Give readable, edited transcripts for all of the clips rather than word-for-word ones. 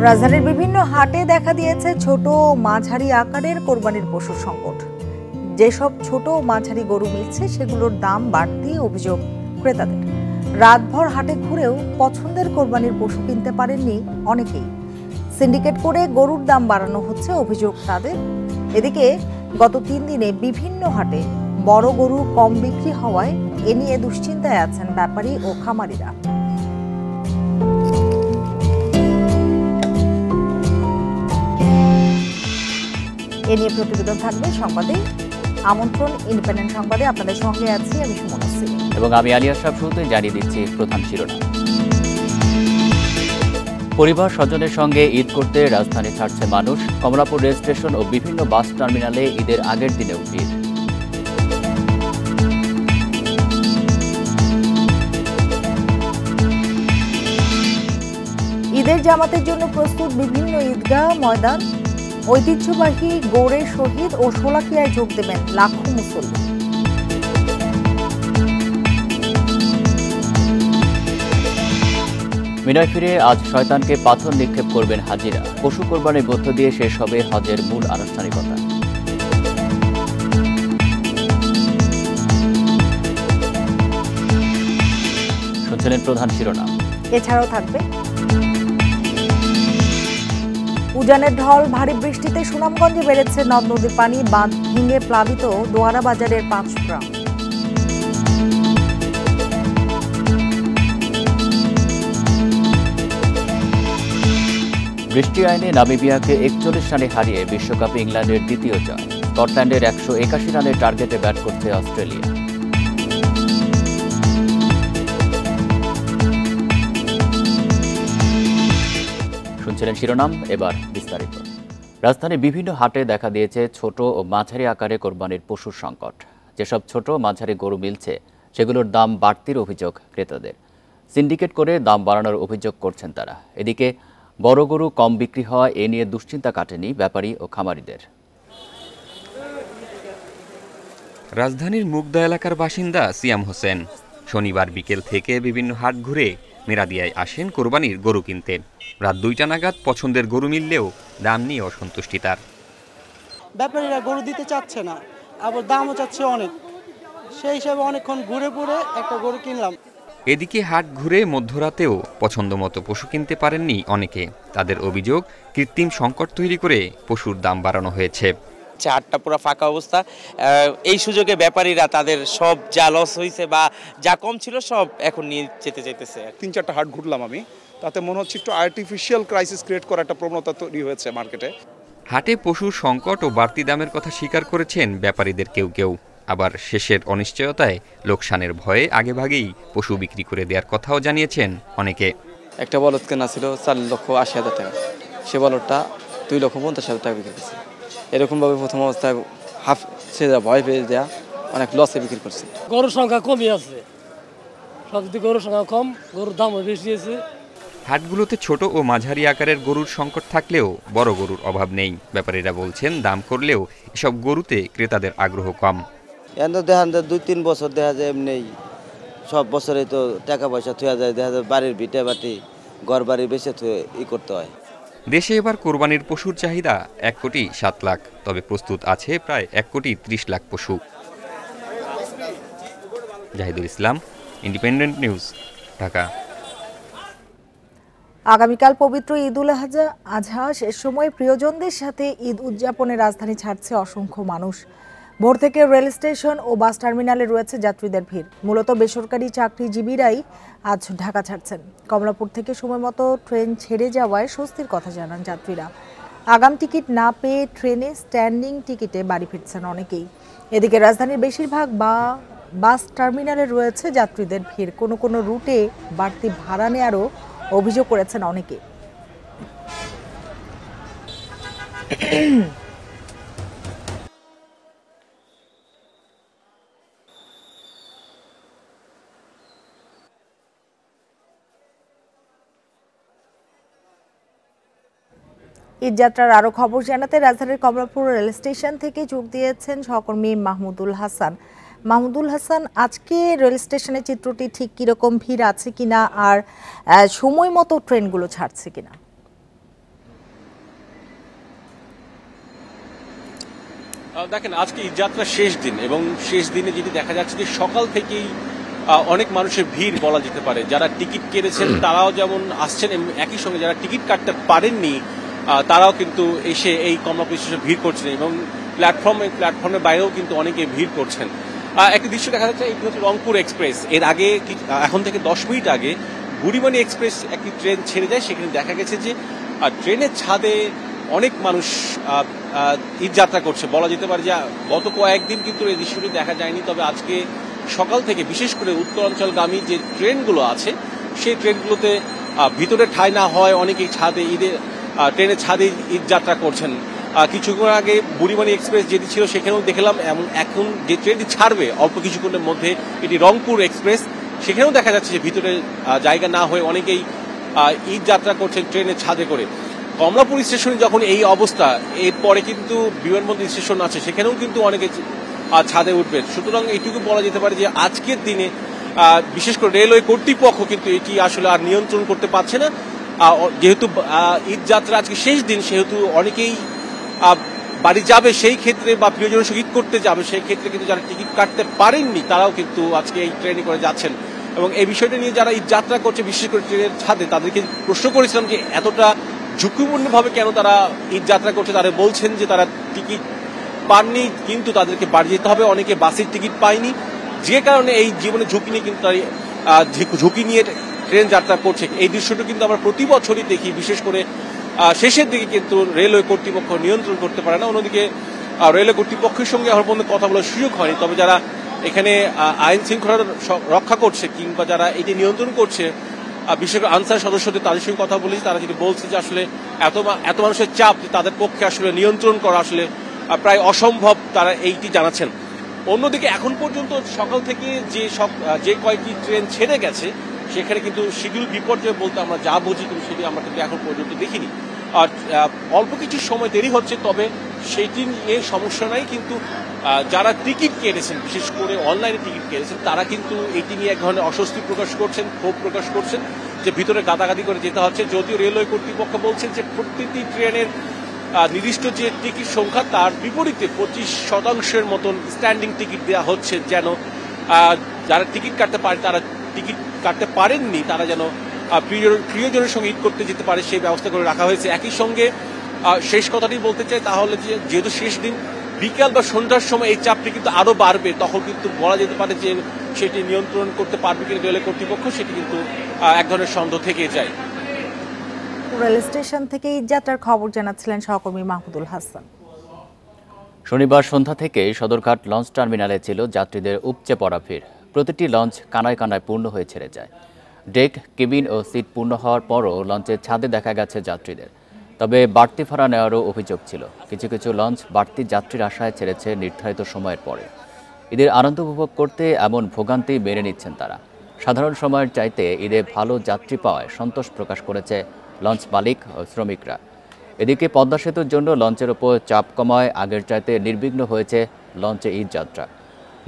রাজধানীর বিভিন্ন হাটে দেখা দিয়েছে ছোট ও মাঝারি আকারের কোরবানির পশুর সংকট। যেসব ছোট ও মাঝারি গরু মিলছে সেগুলোর দাম বাড়তি অভিযোগ ক্রেতাদের। রাতভর হাটে ঘুরেও পছন্দের কোরবানির পশু কিনতে পারেননি অনেকেই। সিন্ডিকেট করে গরুর দাম বাড়ানো হচ্ছে অভিযোগ তাদের। এদিকে গত 3 দিনে বিভিন্ন হাটে বড় গরু কম বিক্রি হওয়ায় এ নিয়ে দুশ্চিন্তায় আছেন ব্যাপারী ও খামারিরা। এ নিয়ে প্রতিবেদন থাকবে সংবাদে। আমন্ত্রণ ইন্ডিপেন্ডেন্ট সংবাদে, আপনাদের সঙ্গে আছি আমি সুমন সিং এবং আমি আলিয়া সাহেব। শুরুতে জানিয়ে দিচ্ছি প্রধান শিরোনাম। পরিবার স্বজনের সঙ্গে ঈদ করতে রাজধানী ছাড়ছে মানুষ। কমলাপুর রেল স্টেশন ও বিভিন্ন বাস টার্মিনালে ঈদের আগের দিনেও ভিড়। ঈদের জামাতের জন্য প্রস্তুত বিভিন্ন ঈদগাহ ময়দান। ঐতিহ্যবাহী গৌড়ে শহীদ ও শোলাকিয়ায় যোগ দেবেন লাখো মুসল্লি। মিনায় ফিরে আজ শয়তানকে পাথর নিক্ষেপ করবেন হাজিরা। পশু কোরবানির মধ্য দিয়ে শেষ হবে হজের মূল আনুষ্ঠানিকতা। শুনছিলেন প্রধান শিরোনাম। এছাড়াও থাকবে উজানের ঢল, ভারী বৃষ্টিতে সুনামগঞ্জে বেড়েছে নদ নদীর পানি, বাঁধ ভেঙে প্লাবিত দোয়ারা বাজারের 5 গ্রাম। বৃষ্টি আইনে নামিবিয়াকে 41 রানে হারিয়ে বিশ্বকাপে ইংল্যান্ডের দ্বিতীয় জয়। স্কটল্যান্ডের 181 রানের টার্গেটে ব্যাট করছে অস্ট্রেলিয়া। শুনছিলেন শিরোনাম, এবার বিস্তারিত। রাজধানীর বিভিন্ন হাটে দেখা দিয়েছে ছোট ও মাঝারি আকারে কোরবানির পশুর সংকট। যেসব ছোট মাঝারি গরু মিলছে সেগুলোর দাম বাড়তির অভিযোগ ক্রেতাদের। সিন্ডিকেট করে দাম বাড়ানোর অভিযোগ করছেন তারা। এদিকে বড় গরু কম বিক্রি হওয়া এ নিয়ে দুশ্চিন্তা কাটেনি ব্যাপারী ও খামারিদের। রাজধানীর মুগদা এলাকার বাসিন্দা সিয়াম হোসেন শনিবার বিকেল থেকে বিভিন্ন হাট ঘুরে মেরাদিয়ায় আসেন কোরবানির গরু কিনতে। রাত 2টা নাগাদ পছন্দের গরু মিললেও দাম নিয়ে অসন্তুষ্টি তার। ব্যাপারীরা গরু দিতে চাচ্ছে না, আবার দামও চাচ্ছে অনেক। সেই হিসাবে অনেকক্ষণ ঘুরে ঘুরে একটা গরু কিনলাম। এদিকে হাট ঘুরে মধ্যরাতেও পছন্দ মতো পশু কিনতে পারেননি অনেকে। তাদের অভিযোগ, কৃত্রিম সংকট তৈরি করে পশুর দাম বাড়ানো হয়েছে। হাটটা পুরো ফাঁকা অবস্থা। এই সুযোগে ব্যাপারীরা তাদের সব যা লস হয়েছে বা যা কম ছিল সব এখন নিয়ে যেতে চাইতেছে। 3-4টা হাট ঘুরলাম আমি, তাতে মনে হচ্ছে একটু আর্টিফিশিয়াল ক্রাইসিস ক্রিয়েট করার একটা প্রবণতা তৈরি হয়েছে মার্কেটে। হাটে পশুর সংকট ও বাড়তি দামের কথা স্বীকার করেছেন ব্যাপারীদের কেউ কেউ। আবার শেষের অনিশ্চয়তায় লোকসানের ভয়ে আগেভাগেই পশু বিক্রি করে দেওয়ার কথাও জানিয়েছেন অনেকে। একটা বলদ কেনা ছিল 4,80,000 টাকা, সে বলদটা 2,50,000 টাকা বিক্রি করছে। এরকমভাবে প্রথম অবস্থায় হাফ সে ভয় পেয়ে দেওয়া অনেক লসে বিক্রি করছে। গরুর সংখ্যা কমই আছে, সব দিকে গরুর সংখ্যা কম, গরুর দামও বেশি আছে। হাটগুলোতে ছোট ও মাঝারি আকারের গরুর সংকট থাকলেও বড় গরুর অভাব নেই। ব্যাপারীরা বলছেন দাম করলেও এসব গরুতে ক্রেতাদের আগ্রহ কম। এখন তো দেখা যায় 2-3 বছর দেখা যায় এমনি, সব বছরে তো টাকা পয়সা থুয়া যায়, দেখা যায় বাড়ির ভিটে বাটি ঘর বাড়ি বেঁচে থুয়ে করতে হয়। দেশে এবার কোরবানির পশুর চাহিদা 1,07 লাখ, তবে প্রস্তুত আছে প্রায় 1,30 লাখ পশু। জাহিদুল ইসলাম, ইন্ডিপেন্ডেন্ট নিউজ, ঢাকা। আগামীকাল পবিত্র ঈদুল আজহা শেষ সময়ে প্রিয়জনদের সাথে ঈদ উদযাপনে রাজধানী ছাড়ছে অসংখ্য মানুষ। ভোর থেকে রেল স্টেশন ও বাস টার্মিনালে রয়েছে যাত্রীদের ভিড়। মূলত বেসরকারি চাকরিজীবীরাই আজ ঢাকা ছাড়ছেন। কমলাপুর থেকে সময়মতো ট্রেন ছেড়ে যাওয়ায় স্বস্তির কথা জানান যাত্রীরা। আগাম টিকিট না পেয়ে ট্রেনে স্ট্যান্ডিং টিকিটে বাড়ি ফিরছেন অনেকেই। এদিকে রাজধানীর বেশিরভাগ বাস টার্মিনালে রয়েছে যাত্রীদের ভিড়। কোনো কোনো রুটে বাড়তি ভাড়া নেওয়ারও অভিযোগ করেছেন অনেকে। ঈদযাত্রার আরো খবর জানাতে রাজধানীর কমলাপুর রেল স্টেশন থেকে যোগ দিয়েছেন সহকর্মী মাহমুদুল হাসান। মাহমুদুল হাসান, আজকে রেল স্টেশনের চিত্রটি ঠিক কিরকম, ভিড় আছে কিনা আর সময় মতো ট্রেনগুলো ছাড়ছে কিনা? দেখেন আজকে ঈদ যাত্রার শেষ দিন এবং শেষ দিনে যেটি দেখা যাচ্ছে যে সকাল থেকেই অনেক মানুষের ভিড় বলা যেতে পারে। যারা টিকিট কেটেছেন তারাও যেমন আসছেন, একই সঙ্গে যারা টিকিট কাটতে পারেননি তারাও কিন্তু এসে এই কমলাপুর স্টেশনে ভিড় করছেন এবং প্ল্যাটফর্মের বাইরেও কিন্তু অনেকে ভিড় করছেন। একটি দৃশ্য দেখা যাচ্ছে, এটি হচ্ছে রংপুর এক্সপ্রেস। এর আগে এখন থেকে 10 মিনিট আগে বুড়িমানি এক্সপ্রেস একটি ট্রেন ছেড়ে যায়। সেখানে দেখা গেছে যে ট্রেনের ছাদে অনেক মানুষ ঈদ যাত্রা করছে। বলা যেতে পারে যে গত কয়েকদিন কিন্তু এই দৃশ্যটি দেখা যায়নি, তবে আজকে সকাল থেকে বিশেষ করে উত্তরাঞ্চলগামী যে ট্রেনগুলো আছে সেই ট্রেনগুলোতে ভিতরে ঠাঁই না হয় অনেকেই ছাদে ট্রেনের ছাদে ঈদ যাত্রা করছেন। কিছুক্ষণ আগে বুড়িমানি এক্সপ্রেস যেটি ছিল সেখানেও দেখলাম, এখন যে ট্রেনটি ছাড়বে অল্প কিছুক্ষণের মধ্যে এটি রংপুর এক্সপ্রেস, সেখানেও দেখা যাচ্ছে যে ভিতরে জায়গা না হয়ে অনেকেই ঈদ যাত্রা করছেন ট্রেনের ছাদে করে। কমলাপুর স্টেশনে যখন এই অবস্থা, এরপরে কিন্তু বিমানবন্দর স্টেশন আছে সেখানেও কিন্তু অনেকে ছাদে উঠবে। সুতরাং এইটুকু বলা যেতে পারে যে আজকের দিনে বিশেষ করে রেলওয়ে কর্তৃপক্ষ কিন্তু এটি আসলে আর নিয়ন্ত্রণ করতে পারছে না। যেহেতু ঈদ যাত্রা আজকে শেষ দিন, সেহেতু অনেকেই বাড়ি যাবে, সেই ক্ষেত্রে বা প্রিয়জনের সঙ্গে ঈদ করতে যাবে, সেই ক্ষেত্রে কিন্তু যারা টিকিট কাটতে পারেননি তারাও কিন্তু আজকে এই ট্রেনে করে যাচ্ছেন। এবং এই বিষয়টা নিয়ে যারা ঈদ যাত্রা করছে বিশেষ করে ট্রেনের ছাদে, তাদেরকে প্রশ্ন করেছিলাম যে এতটা ঝুঁকিপূর্ণভাবে কেন তারা ঈদ যাত্রা করছে। তারা বলছেন যে তারা টিকিট পাননি, কিন্তু তাদেরকে বাড়ি যেতে হবে, অনেকে বাসের টিকিট পায়নি, যে কারণে এই জীবনে ঝুঁকি নিয়ে কিন্তু তারা ঝুঁকি নিয়ে ট্রেন যাত্রা করছে। এই দৃশ্যটা কিন্তু আমরা প্রতি বছরই দেখি, বিশেষ করে শেষের দিকে কিন্তু রেলওয়ে কর্তৃপক্ষ নিয়ন্ত্রণ করতে পারে না। অন্যদিকে রেলওয়ে কর্তৃপক্ষের সঙ্গে এখন পর্যন্ত কথা বলার সুযোগ হয়নি, তবে যারা এখানে আইন শৃঙ্খলা রক্ষা করছে কিংবা যারা এটি নিয়ন্ত্রণ করছে, বিশেষ করে আনসার সদস্যদের, তাদের সঙ্গে কথা বলেছি, তারা যেটি বলছে যে আসলে এত মানুষের চাপ তাদের পক্ষে আসলে নিয়ন্ত্রণ করা আসলে প্রায় অসম্ভব, তারা এইটি জানাচ্ছেন। অন্যদিকে এখন পর্যন্ত সকাল থেকে যে কয়েকটি ট্রেন ছেড়ে গেছে সেখানে কিন্তু শিডিউল বিপর্যয় বলতে আমরা যা বুঝি কিন্তু সেটি আমরা কিন্তু এখন পর্যন্ত দেখিনি। আর অল্প কিছু সময় দেরি হচ্ছে, তবে সেটি নিয়ে সমস্যা নাই। কিন্তু যারা টিকিট কেটেছেন, বিশেষ করে অনলাইনে টিকিট কেটেছেন, তারা কিন্তু এটি নিয়ে এক ধরনের অস্বস্তি প্রকাশ করছেন, ক্ষোভ প্রকাশ করছেন যে ভিতরে গাদাগাদি করে যেতে হচ্ছে। যদিও রেলওয়ে কর্তৃপক্ষ বলছেন যে প্রতিটি ট্রেনের নির্দিষ্ট যে টিকিট সংখ্যা, তার বিপরীতে 25% মতন স্ট্যান্ডিং টিকিট দেওয়া হচ্ছে, যেন যারা টিকিট কাটতে পারে, তারা টিকিট কাটতে পারেননি, তারা যেন প্রিয়জনের সঙ্গে ঈদ করতে যেতে পারে সেই ব্যবস্থা করে রাখা হয়েছে। একই সঙ্গে শেষ কথাটি বলতে চাই, তাহলে যেহেতু শেষ দিন, বিকাল বা সন্ধ্যার সময় এই চাপটি কিন্তু আরো বাড়বে, তখন কিন্তু বলা যেতে পারে যে সেটি নিয়ন্ত্রণ করতে পারবে কিনা রেলওয়ে কর্তৃপক্ষ, সেটি কিন্তু এক ধরনের সন্দেহ থেকে যায়। রেল স্টেশন থেকে ঈদ যাত্রার খবর জানাচ্ছিলেন সহকর্মী মাহমুদুল হাসান। শনিবার সন্ধ্যা থেকে সদরঘাট লঞ্চ টার্মিনালে ছিল যাত্রীদের উপচে পড়া ভিড়। প্রতিটি লঞ্চ কানায় কানায় পূর্ণ হয়ে ছেড়ে যায়। ডেক, কেবিন ও সিট পূর্ণ হওয়ার পরও লঞ্চের ছাদে দেখা গেছে যাত্রীদের। তবে বাড়তি ভাড়া নেওয়ারও অভিযোগ ছিল। কিছু কিছু লঞ্চ বাড়তি যাত্রীর আশায় ছেড়েছে নির্ধারিত সময়ের পরে। ঈদের আনন্দ উপভোগ করতে এমন ভোগান্তি মেনে নিচ্ছেন তারা। সাধারণ সময়ের চাইতে ঈদে ভালো যাত্রী পাওয়ায় সন্তোষ প্রকাশ করেছে লঞ্চ মালিক ও শ্রমিকরা। এদিকে পদ্মা সেতুর জন্য লঞ্চের ওপর চাপ কমায় আগের চাইতে নির্বিঘ্ন হয়েছে লঞ্চে ঈদ যাত্রা।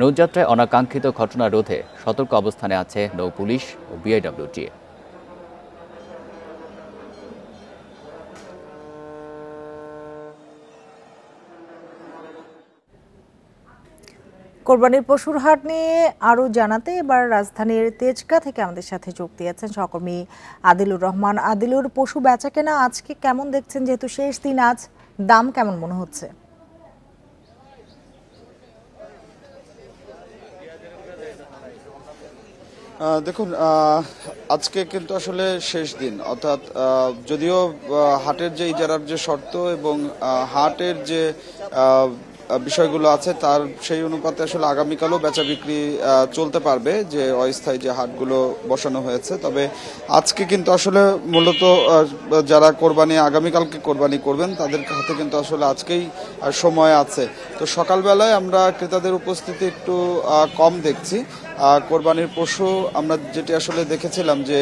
নৌযাত্রায় অনাকাঙ্ক্ষিত ঘটনা রোধে সতর্ক অবস্থানে আছে নৌ পুলিশ ও বিআইডব্লিউটিএ। কোরবানির পশুর হাট নিয়ে আরো জানাতে এবার রাজধানীর তেজগাঁ থেকে আমাদের সাথে যোগ দিয়েছেন সহকর্মী আদিলুর রহমান। আদিলুর, পশু বেচা কেনা আজকে কেমন দেখছেন, যেহেতু শেষ দিন আজ, দাম কেমন মনে হচ্ছে? দেখুন, আজকে কিন্তু আসলে শেষ দিন, অর্থাৎ যদিও হাটের যে ইজারার যে শর্ত এবং হাটের যে বিষয়গুলো আছে তার সেই অনুপাতে আসলে আগামীকালও বেচা বিক্রি চলতে পারবে, যে অস্থায়ী যে হাটগুলো বসানো হয়েছে। তবে আজকে কিন্তু আসলে মূলত যারা আগামীকালকে কোরবানি করবেন তাদের হাতে কিন্তু আসলে আজকেই সময় আছে। তো সকালবেলায় আমরা ক্রেতাদের উপস্থিতি একটু কম দেখছি। কোরবানির পশু আমরা যেটি আসলে দেখেছিলাম যে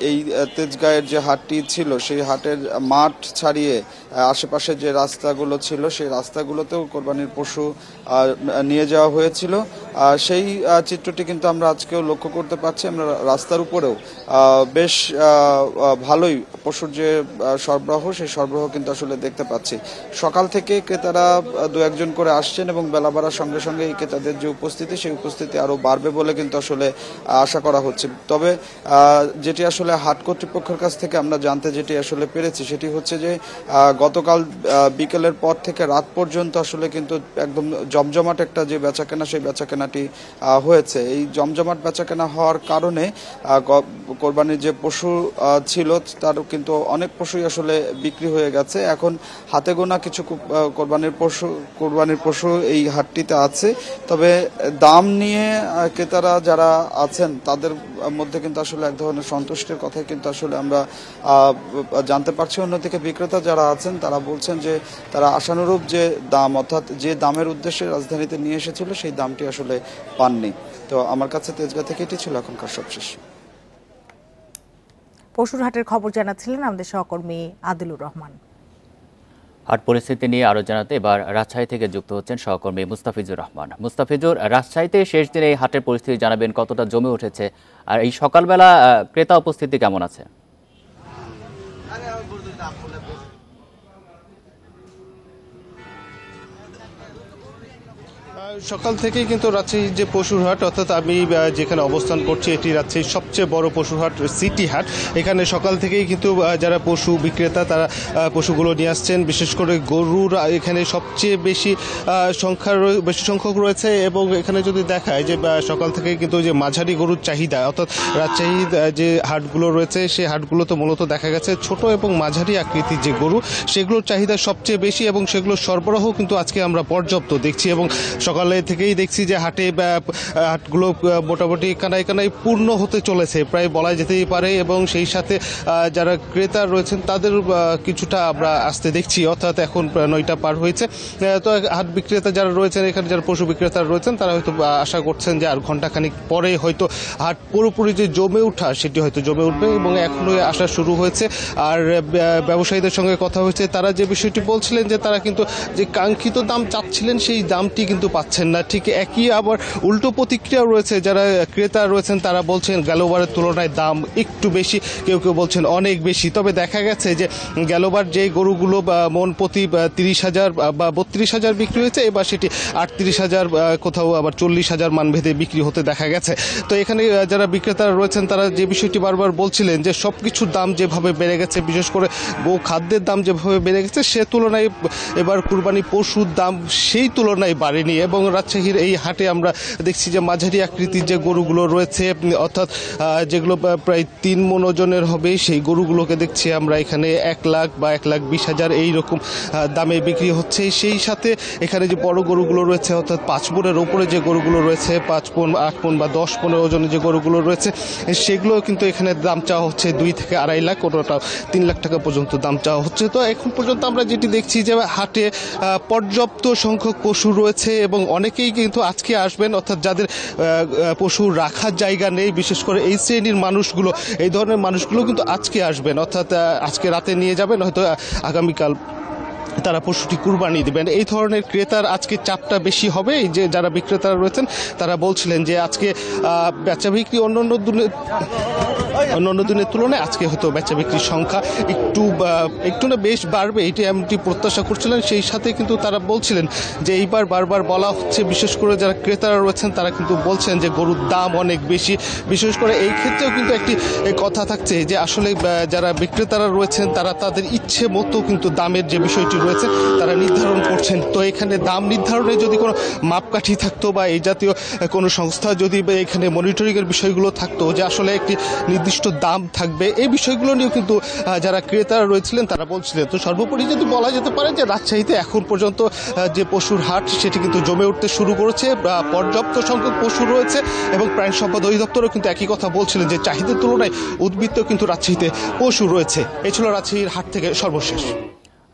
এই তেজগাঁয়ের যে হাটটি ছিল, সেই হাটের মাঠ ছাড়িয়ে আশেপাশে যে রাস্তাগুলো ছিল সেই রাস্তাগুলোতেও কোরবানির পশু নিয়ে যাওয়া হয়েছিল। সেই চিত্রটি কিন্তু আমরা আজকেও লক্ষ্য করতে পারছি। আমরা রাস্তার উপরেও বেশ ভালোই পশুর যে সরবরাহ, সেই সরবরাহ কিন্তু আসলে দেখতে পাচ্ছি। সকাল থেকে ক্রেতারা দু একজন করে আসছেন এবং বেলা বাড়ার সঙ্গে সঙ্গে এই ক্রেতাদের যে উপস্থিতি, সেই উপস্থিতি আরও বাড়বে বলে কিন্তু আসলে আশা করা হচ্ছে। তবে যেটি আসলে হাট কর্তৃপক্ষের কাছ থেকে আমরা জানতে যেটি আসলে পেরেছি, সেটি হচ্ছে যে গতকাল বিকেলের পর থেকে রাত পর্যন্ত আসলে কিন্তু একদম জমজমাট একটা যে বেচাকেনা, সেই বেচাকেনাটি হয়েছে। এই জমজমাট বেচাকেনা হওয়ার কারণে কোরবানির যে পশু ছিল তার কিন্তু অনেক পশুই আসলে বিক্রি হয়ে গেছে। এখন হাতে গোনা কিছু কোরবানির পশু এই হাটটিতে আছে। তবে দাম নিয়ে ক্রেতারা যারা আছেন তাদের মধ্যে কিন্তু আসলে এক ধরনের সন্তুষ্টির কথাই কিন্তু আসলে আমরা জানতে পারছি। অন্যদিকে বিক্রেতা যারা আছেন তারা বলছেন যে তারা আশানুরূপ যে দাম, অর্থাৎ যে দামের উদ্দেশ্যে রাজধানীতে নিয়ে এসেছিল সেই দামটি আসলে পাননি। তো আমার কাছে তেজগাঁ থেকে এটি ছিল এখনকার সবশেষ। পশুর হাটের খবর জানাচ্ছিলেন আমাদের সহকর্মী আদিলুর রহমান। হাট পরিস্থিতি নিয়ে আরো জানাতে এবার রাজশাহী থেকে যুক্ত হচ্ছেন সহকর্মী মুস্তাফিজুর রহমান। মুস্তাফিজুর, রাজশাহীতে শেষ দিনে এই হাটের পরিস্থিতি জানাবেন, কতটা জমে উঠেছে আর এই সকালবেলা ক্রেতা উপস্থিতি কেমন আছে? সকাল থেকেই কিন্তু রাজশাহীর যে পশুর হাট, অর্থাৎ আমি যেখানে অবস্থান করছি এটি রাজশাহীর সবচেয়ে বড় পশুর হাট সিটি হাট। এখানে সকাল থেকেই কিন্তু যারা পশু বিক্রেতা তারা পশুগুলো নিয়ে আসছেন। বিশেষ করে গরুর এখানে সবচেয়ে বেশি সংখ্যক রয়েছে এবং এখানে যদি দেখায় যে সকাল থেকেই কিন্তু যে মাঝারি গরুর চাহিদা, অর্থাৎ রাজশাহীর যে হাটগুলো রয়েছে সেই হাটগুলোতে মূলত দেখা গেছে ছোট এবং মাঝারি আকৃতির যে গরু সেগুলোর চাহিদা সবচেয়ে বেশি এবং সেগুলোর সরবরাহ কিন্তু আজকে আমরা পর্যাপ্ত দেখছি। এবং সকালে থেকেই দেখছি যে হাটগুলো মোটামুটি কানায় কানায় পূর্ণ হতে চলেছে প্রায় বলা যেতেই পারে। এবং সেই সাথে যারা ক্রেতা রয়েছেন তাদের কিছুটা আমরা আসতে দেখছি, অর্থাৎ এখন 9টা পার হয়েছে। তো হাট বিক্রেতা যারা রয়েছেন, এখানে যারা পশু বিক্রেতা রয়েছেন তারা হয়তো আশা করছেন যে আর ঘন্টাখানিক পরে হয়তো হাট পুরোপুরি যে জমে ওঠা সেটি হয়তো জমে উঠবে এবং এখনই আসা শুরু হয়েছে। আর ব্যবসায়ীদের সঙ্গে কথা হয়েছে, তারা যে বিষয়টি বলছিলেন যে তারা কিন্তু যে কাঙ্ক্ষিত দাম চাচ্ছিলেন সেই দামটি কিন্তু পাচ্ছেন না। ঠিক একই আবার উল্টো প্রতিক্রিয়া রয়েছে, যারা ক্রেতা রয়েছেন তারা বলছেন গেলবারের তুলনায় দাম একটু বেশি, কেউ কেউ বলছেন অনেক বেশি। তবে দেখা গেছে যে গেলবার যে গরুগুলো মন প্রতি 30,000 বা 32,000 বিক্রি হয়েছে, এবার সেটি 38,000 কোথাও আবার 40,000 মান ভেদে বিক্রি হতে দেখা গেছে। তো এখানে যারা বিক্রেতারা রয়েছেন তারা যে বিষয়টি বারবার বলছিলেন যে সব কিছুর দাম যেভাবে বেড়ে গেছে, বিশেষ করে গো খাদ্যের দাম যেভাবে বেড়ে গেছে সে তুলনায় এবার কুরবানি পশুর দাম সেই তুলনায় বাড়েনি। এবং রাজশাহীর এই হাটে আমরা দেখছি যে মাঝারি আকৃতির যে গরুগুলো রয়েছে, অর্থাৎ যেগুলো প্রায় 3 মণ ওজনের হবে, সেই গরুগুলোকে দেখছি আমরা এখানে 1 লাখ বা 1,20,000 এইরকম দামে বিক্রি হচ্ছে। সেই সাথে এখানে যে বড় গরুগুলো রয়েছে, অর্থাৎ 5 মণের ওপরে যে গরুগুলো রয়েছে, 5 মণ 8 মণ বা 10 মণের ওজনের যে গরুগুলো রয়েছে সেগুলো কিন্তু এখানে দাম চাওয়া হচ্ছে 2 থেকে 2.5 লাখ, কোনোটা 3 লাখ টাকা পর্যন্ত দাম চাওয়া হচ্ছে। তো এখন পর্যন্ত আমরা যেটি দেখছি যে হাটে পর্যাপ্ত সংখ্যক পশু রয়েছে এবং অনেকেই কিন্তু আজকে আসবেন, অর্থাৎ যাদের পশু রাখার জায়গা নেই, বিশেষ করে এই শ্রেণীর মানুষগুলো, এই ধরনের মানুষগুলো কিন্তু আজকে আসবেন, অর্থাৎ আজকে রাতে নিয়ে যাবেন, হয়তো আগামীকাল তারা পশুটি কুরবানি দিবেন। এই ধরনের ক্রেতার আজকে চাপটা বেশি হবে। এই যে যারা বিক্রেতারা রয়েছেন তারা বলছিলেন যে আজকে বেচা বিক্রি অন্যান্য দিনের তুলনায় আজকে হয়তো বেচা বিক্রির সংখ্যা একটু না বেশ বাড়বে, এমনটি প্রত্যাশা করছিলেন। সেই সাথে কিন্তু তারা বলছিলেন যে এইবার বারবার বলা হচ্ছে, বিশেষ করে যারা ক্রেতারা রয়েছেন তারা কিন্তু বলছেন যে গরুর দাম অনেক বেশি। বিশেষ করে এই ক্ষেত্রেও কিন্তু একটি কথা থাকছে যে আসলে যারা বিক্রেতারা রয়েছেন তারা তাদের ইচ্ছে মতো কিন্তু দামের যে বিষয়টি রয়েছে তারা নির্ধারণ করছেন। তো এখানে দাম নির্ধারণে যদি কোনো মাপকাঠি থাকতো বা এই জাতীয় কোনো সংস্থা যদি এখানে মনিটরিংয়ের বিষয়গুলো থাকতো যে আসলে একটি নির্দিষ্ট দাম থাকবে, এই বিষয়গুলো নিয়েও কিন্তু যারা ক্রেতারা রয়েছিলেন তারা বলছিলেন। তো সর্বোপরি যদি বলা যেতে পারে যে রাজশাহীতে এখন পর্যন্ত যে পশুর হাট সেটি কিন্তু জমে উঠতে শুরু করেছে, পর্যাপ্ত সংখ্যক পশু রয়েছে এবং প্রাণী সম্পদ অধিদপ্তরও কিন্তু একই কথা বলছিলেন যে চাহিদার তুলনায় উদ্বৃত্ত কিন্তু রাজশাহীতে পশু রয়েছে। এই ছিল রাজশাহীর হাট থেকে সর্বশেষ।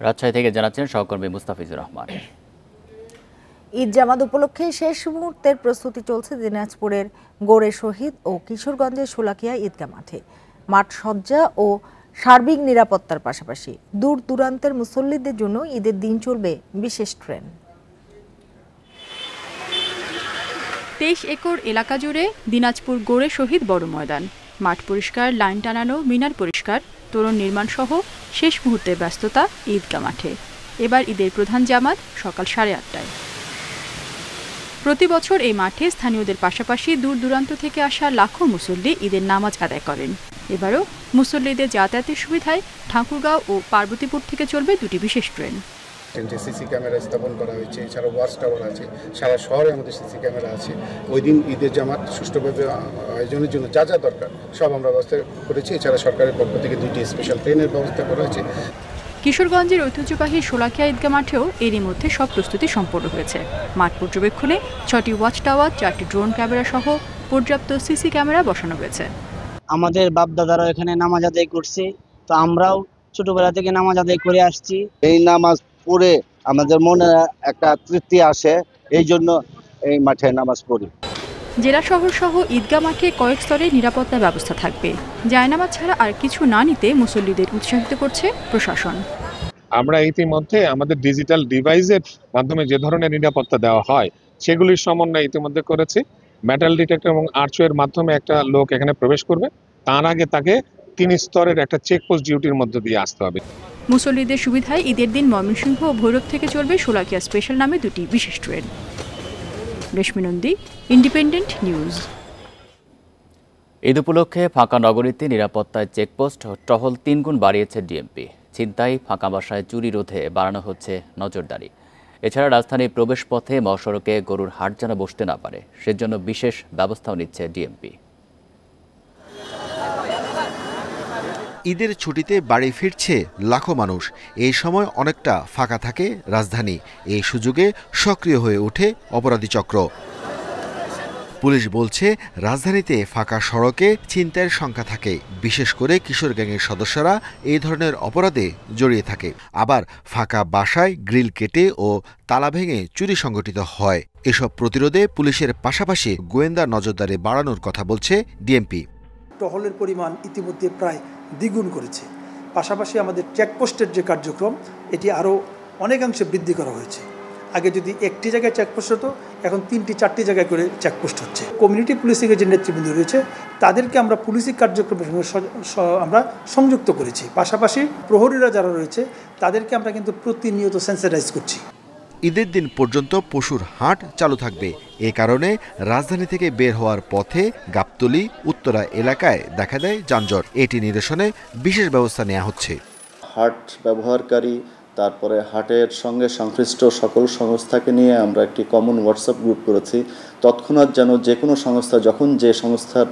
রাজশাহী থেকে জানাচ্ছেন সহকর্মী মুস্তাফিজুর রহমান। ঈদ জামাত উপলক্ষে শেষ মুহূর্তের প্রস্তুতি চলছে দিনাজপুরের গোড়ে শহীদ ও কিশোরগঞ্জের শোলাকিয়া ঈদগাহ মাঠে। মাঠ সজ্জা ও সার্বিক নিরাপত্তার পাশাপাশি দূর দূরান্তের মুসল্লিদের জন্য ঈদের দিন চলবে বিশেষ ট্রেন। 23 একর এলাকা জুড়ে দিনাজপুর গড়ে শহীদ বড় ময়দান। মাঠ পরিষ্কার, লাইন টানানো, মিনার পরিষ্কার, তোরণ নির্মাণ সহ শেষ মুহূর্তের ব্যস্ততা ঈদগাহ মাঠে। এবার ঈদের প্রধান জামাত সকাল 8:30টায়। প্রতি বছর এই মাঠে স্থানীয়দের পাশাপাশি দূর দূরান্ত থেকে আসা লাখো মুসল্লি ঈদের নামাজ আদায় করেন। এবারও মুসল্লিদের যাতায়াতের সুবিধায় ঠাকুরগাঁও ও পার্বতীপুর থেকে চলবে দুটি বিশেষ ট্রেন। সিসি ক্যামেরা স্থাপন করা হয়েছে, এছাড়া ওয়াচ টাওয়ার আছে, সারা শহরে আমাদের সিসি ক্যামেরা আছে। ওই দিন ঈদের জামাত সুষ্ঠুভাবে আয়োজনের জন্য যা যা দরকার সব আমরা ব্যবস্থা করেছি। এছাড়া সরকারের পক্ষ থেকে 2টি স্পেশাল ট্রেনের ব্যবস্থা করা হয়েছে। কিশোরগঞ্জের ঐতিহ্যবাহী শোলাকিয়া ঈদগাহ মাঠেও এরই মধ্যে সব প্রস্তুতি সম্পন্ন হয়েছে। মাঠ পর্যবেক্ষণে 6টি ওয়াচ টাওয়ার, 4টি ড্রোন ক্যামেরা সহ পর্যাপ্ত সিসি ক্যামেরা বসানো হয়েছে। আমাদের বাপ-দাদারা এখানে নামাজ আদায় করছে, তো আমরাও ছোটবেলা থেকে নামাজ আদায় করে আসছি। এই নামাজ পড়ে আমাদের মনে একটা তৃপ্তি আসে, এই জন্য এই মাঠে নামাজ পড়ি। জেলা শহর সহ ঈদগাহ মাঠে কয়েক স্তরে নিরাপত্তা ব্যবস্থা থাকবে। জায়নামাজ ছাড়া আর কিছু না নিতে মুসল্লিদের উৎসাহিত করছে প্রশাসন। আমরা ইতিমধ্যে আমাদের ডিজিটাল ডিভাইসের মাধ্যমে যে ধরনের নিরাপত্তা দেওয়া হয় সেগুলির সমন্বয় ইতিমধ্যে করেছি। মেটাল ডিটেক্টর এবং আর্চওয়ের মাধ্যমে একটা লোক এখানে প্রবেশ করবে, তার আগে তাকে 3 স্তরের একটা চেকপোস্ট ডিউটির মধ্যে দিয়ে আসতে হবে। মুসল্লিদের সুবিধায় ঈদের দিন ময়মনসিংহ ও ভৈরব থেকে চলবে শোলাকিয়া স্পেশাল নামে 2টি বিশেষ ট্রেন। রেশমি নন্দী, ইন্ডিপেন্ডেন্ট নিউজ। ঈদ উপলক্ষে ফাঁকা নগরীতে নিরাপত্তায় চেকপোস্ট টহল 3 গুণ বাড়িয়েছে ডিএমপি। ছিনতাই, ফাঁকা বাসায় চুরি রোধে বাড়ানো হচ্ছে নজরদারি। এছাড়া রাজধানীর প্রবেশপথে মহাসড়কে গরুর হাট যেন বসতে না পারে সেজন্য বিশেষ ব্যবস্থাও নিচ্ছে ডিএমপি। ঈদের ছুটিতে বাড়ি ফিরছে লাখো মানুষ। এই সময় অনেকটা ফাঁকা থাকে রাজধানী। এই সুযোগে সক্রিয় হয়ে ওঠে অপরাধী চক্র। পুলিশ বলছে, রাজধানীতে ফাঁকা সড়কে ছিনতাইয়ের সংখ্যা থাকে, বিশেষ করে কিশোর গ্যাংয়ের সদস্যরা এই ধরনের অপরাধে জড়িয়ে থাকে। আবার ফাঁকা বাসায় গ্রিল কেটে ও তালা ভেঙে চুরি সংঘটিত হয়। এসব প্রতিরোধে পুলিশের পাশাপাশি গোয়েন্দা নজরদারি বাড়ানোর কথা বলছে ডিএমপি। টহলের পরিমাণ ইতিমধ্যে প্রায় দ্বিগুণ করেছে। পাশাপাশি আমাদের চেকপোস্টের যে কার্যক্রম, এটি আরও অনেকাংশে বৃদ্ধি করা হয়েছে। আগে যদি একটি জায়গায় চেকপোস্ট হতো, এখন 3-4টি জায়গায় করে চেকপোস্ট হচ্ছে। কমিউনিটি পুলিশিংয়ের যে নেতৃবৃন্দ রয়েছে তাদেরকে আমরা পুলিশি কার্যক্রমের সঙ্গে আমরা সংযুক্ত করেছি। পাশাপাশি প্রহরীরা যারা রয়েছে তাদেরকে আমরা কিন্তু প্রতিনিয়ত সেন্সিটাইজ করছি। ঈদের দিন পর্যন্ত পশুর হাট চালু থাকবে। এ কারণে রাজধানী থেকে বের হওয়ার পথে গাবতলী, উত্তরা এলাকায় দেখা দেয় যানজট। এটি নিরসনে বিশেষ ব্যবস্থা নেওয়া হচ্ছে। হাট ব্যবহারকারী, তারপরে হাটের সঙ্গে সংশ্লিষ্ট সকল সংস্থাকে নিয়ে আমরা একটি কমন হোয়াটসঅ্যাপ গ্রুপ করেছি। তৎক্ষণাৎ যেন যে কোনো সংস্থা যখন যে সংস্থার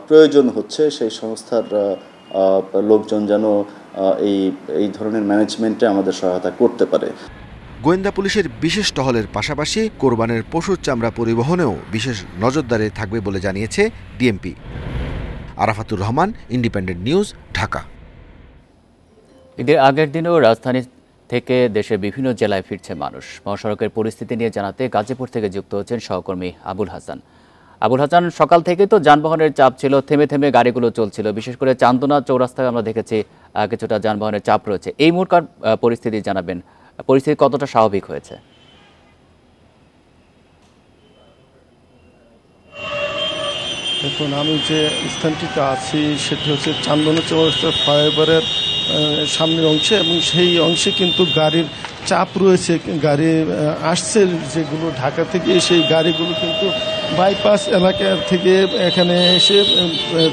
প্রয়োজন হচ্ছে সেই সংস্থার লোকজন যেন এই ধরনের ম্যানেজমেন্টে আমাদের সহায়তা করতে পারে। গোয়েন্দা পুলিশের বিশেষ টহলের পাশাপাশি কোরবানের পশুর চামড়া পরিবহনেও বিশেষ নজরদারি থাকবে বলে জানিয়েছে DMP. Arafatur Rahman, independent News, Dhaka. ঈদের আগের দিনেও রাজধানী থেকে দেশের বিভিন্ন জেলায় ফিরছে মানুষ। মহাসড়কের পরিস্থিতি নিয়ে জানাতে গাজীপুর থেকে যুক্ত হচ্ছেন সহকর্মী আবুল হাসান। আবুল হাসান, সকাল থেকে তো যানবাহনের চাপ ছিল, থেমে থেমে গাড়িগুলো চলছিল। বিশেষ করে চান্দনা চৌরাস্তায় আমরা দেখেছি কিছুটা যানবাহনের চাপ রয়েছে। এই মুহূর্তের পরিস্থিতি জানাবেন, পরিস্থিতি কতটা স্বাভাবিক হয়েছে? দেখুন, আমি যে স্থানটিতে আছি সেটি হচ্ছে চান্দনা চৌরাস্তা ফ্লাইওভারের সামনের অংশে, এবং সেই অংশে কিন্তু গাড়ির চাপ রয়েছে। গাড়ি আসছে যেগুলো ঢাকা থেকে, সেই গাড়িগুলো কিন্তু বাইপাস এলাকা থেকে এখানে এসে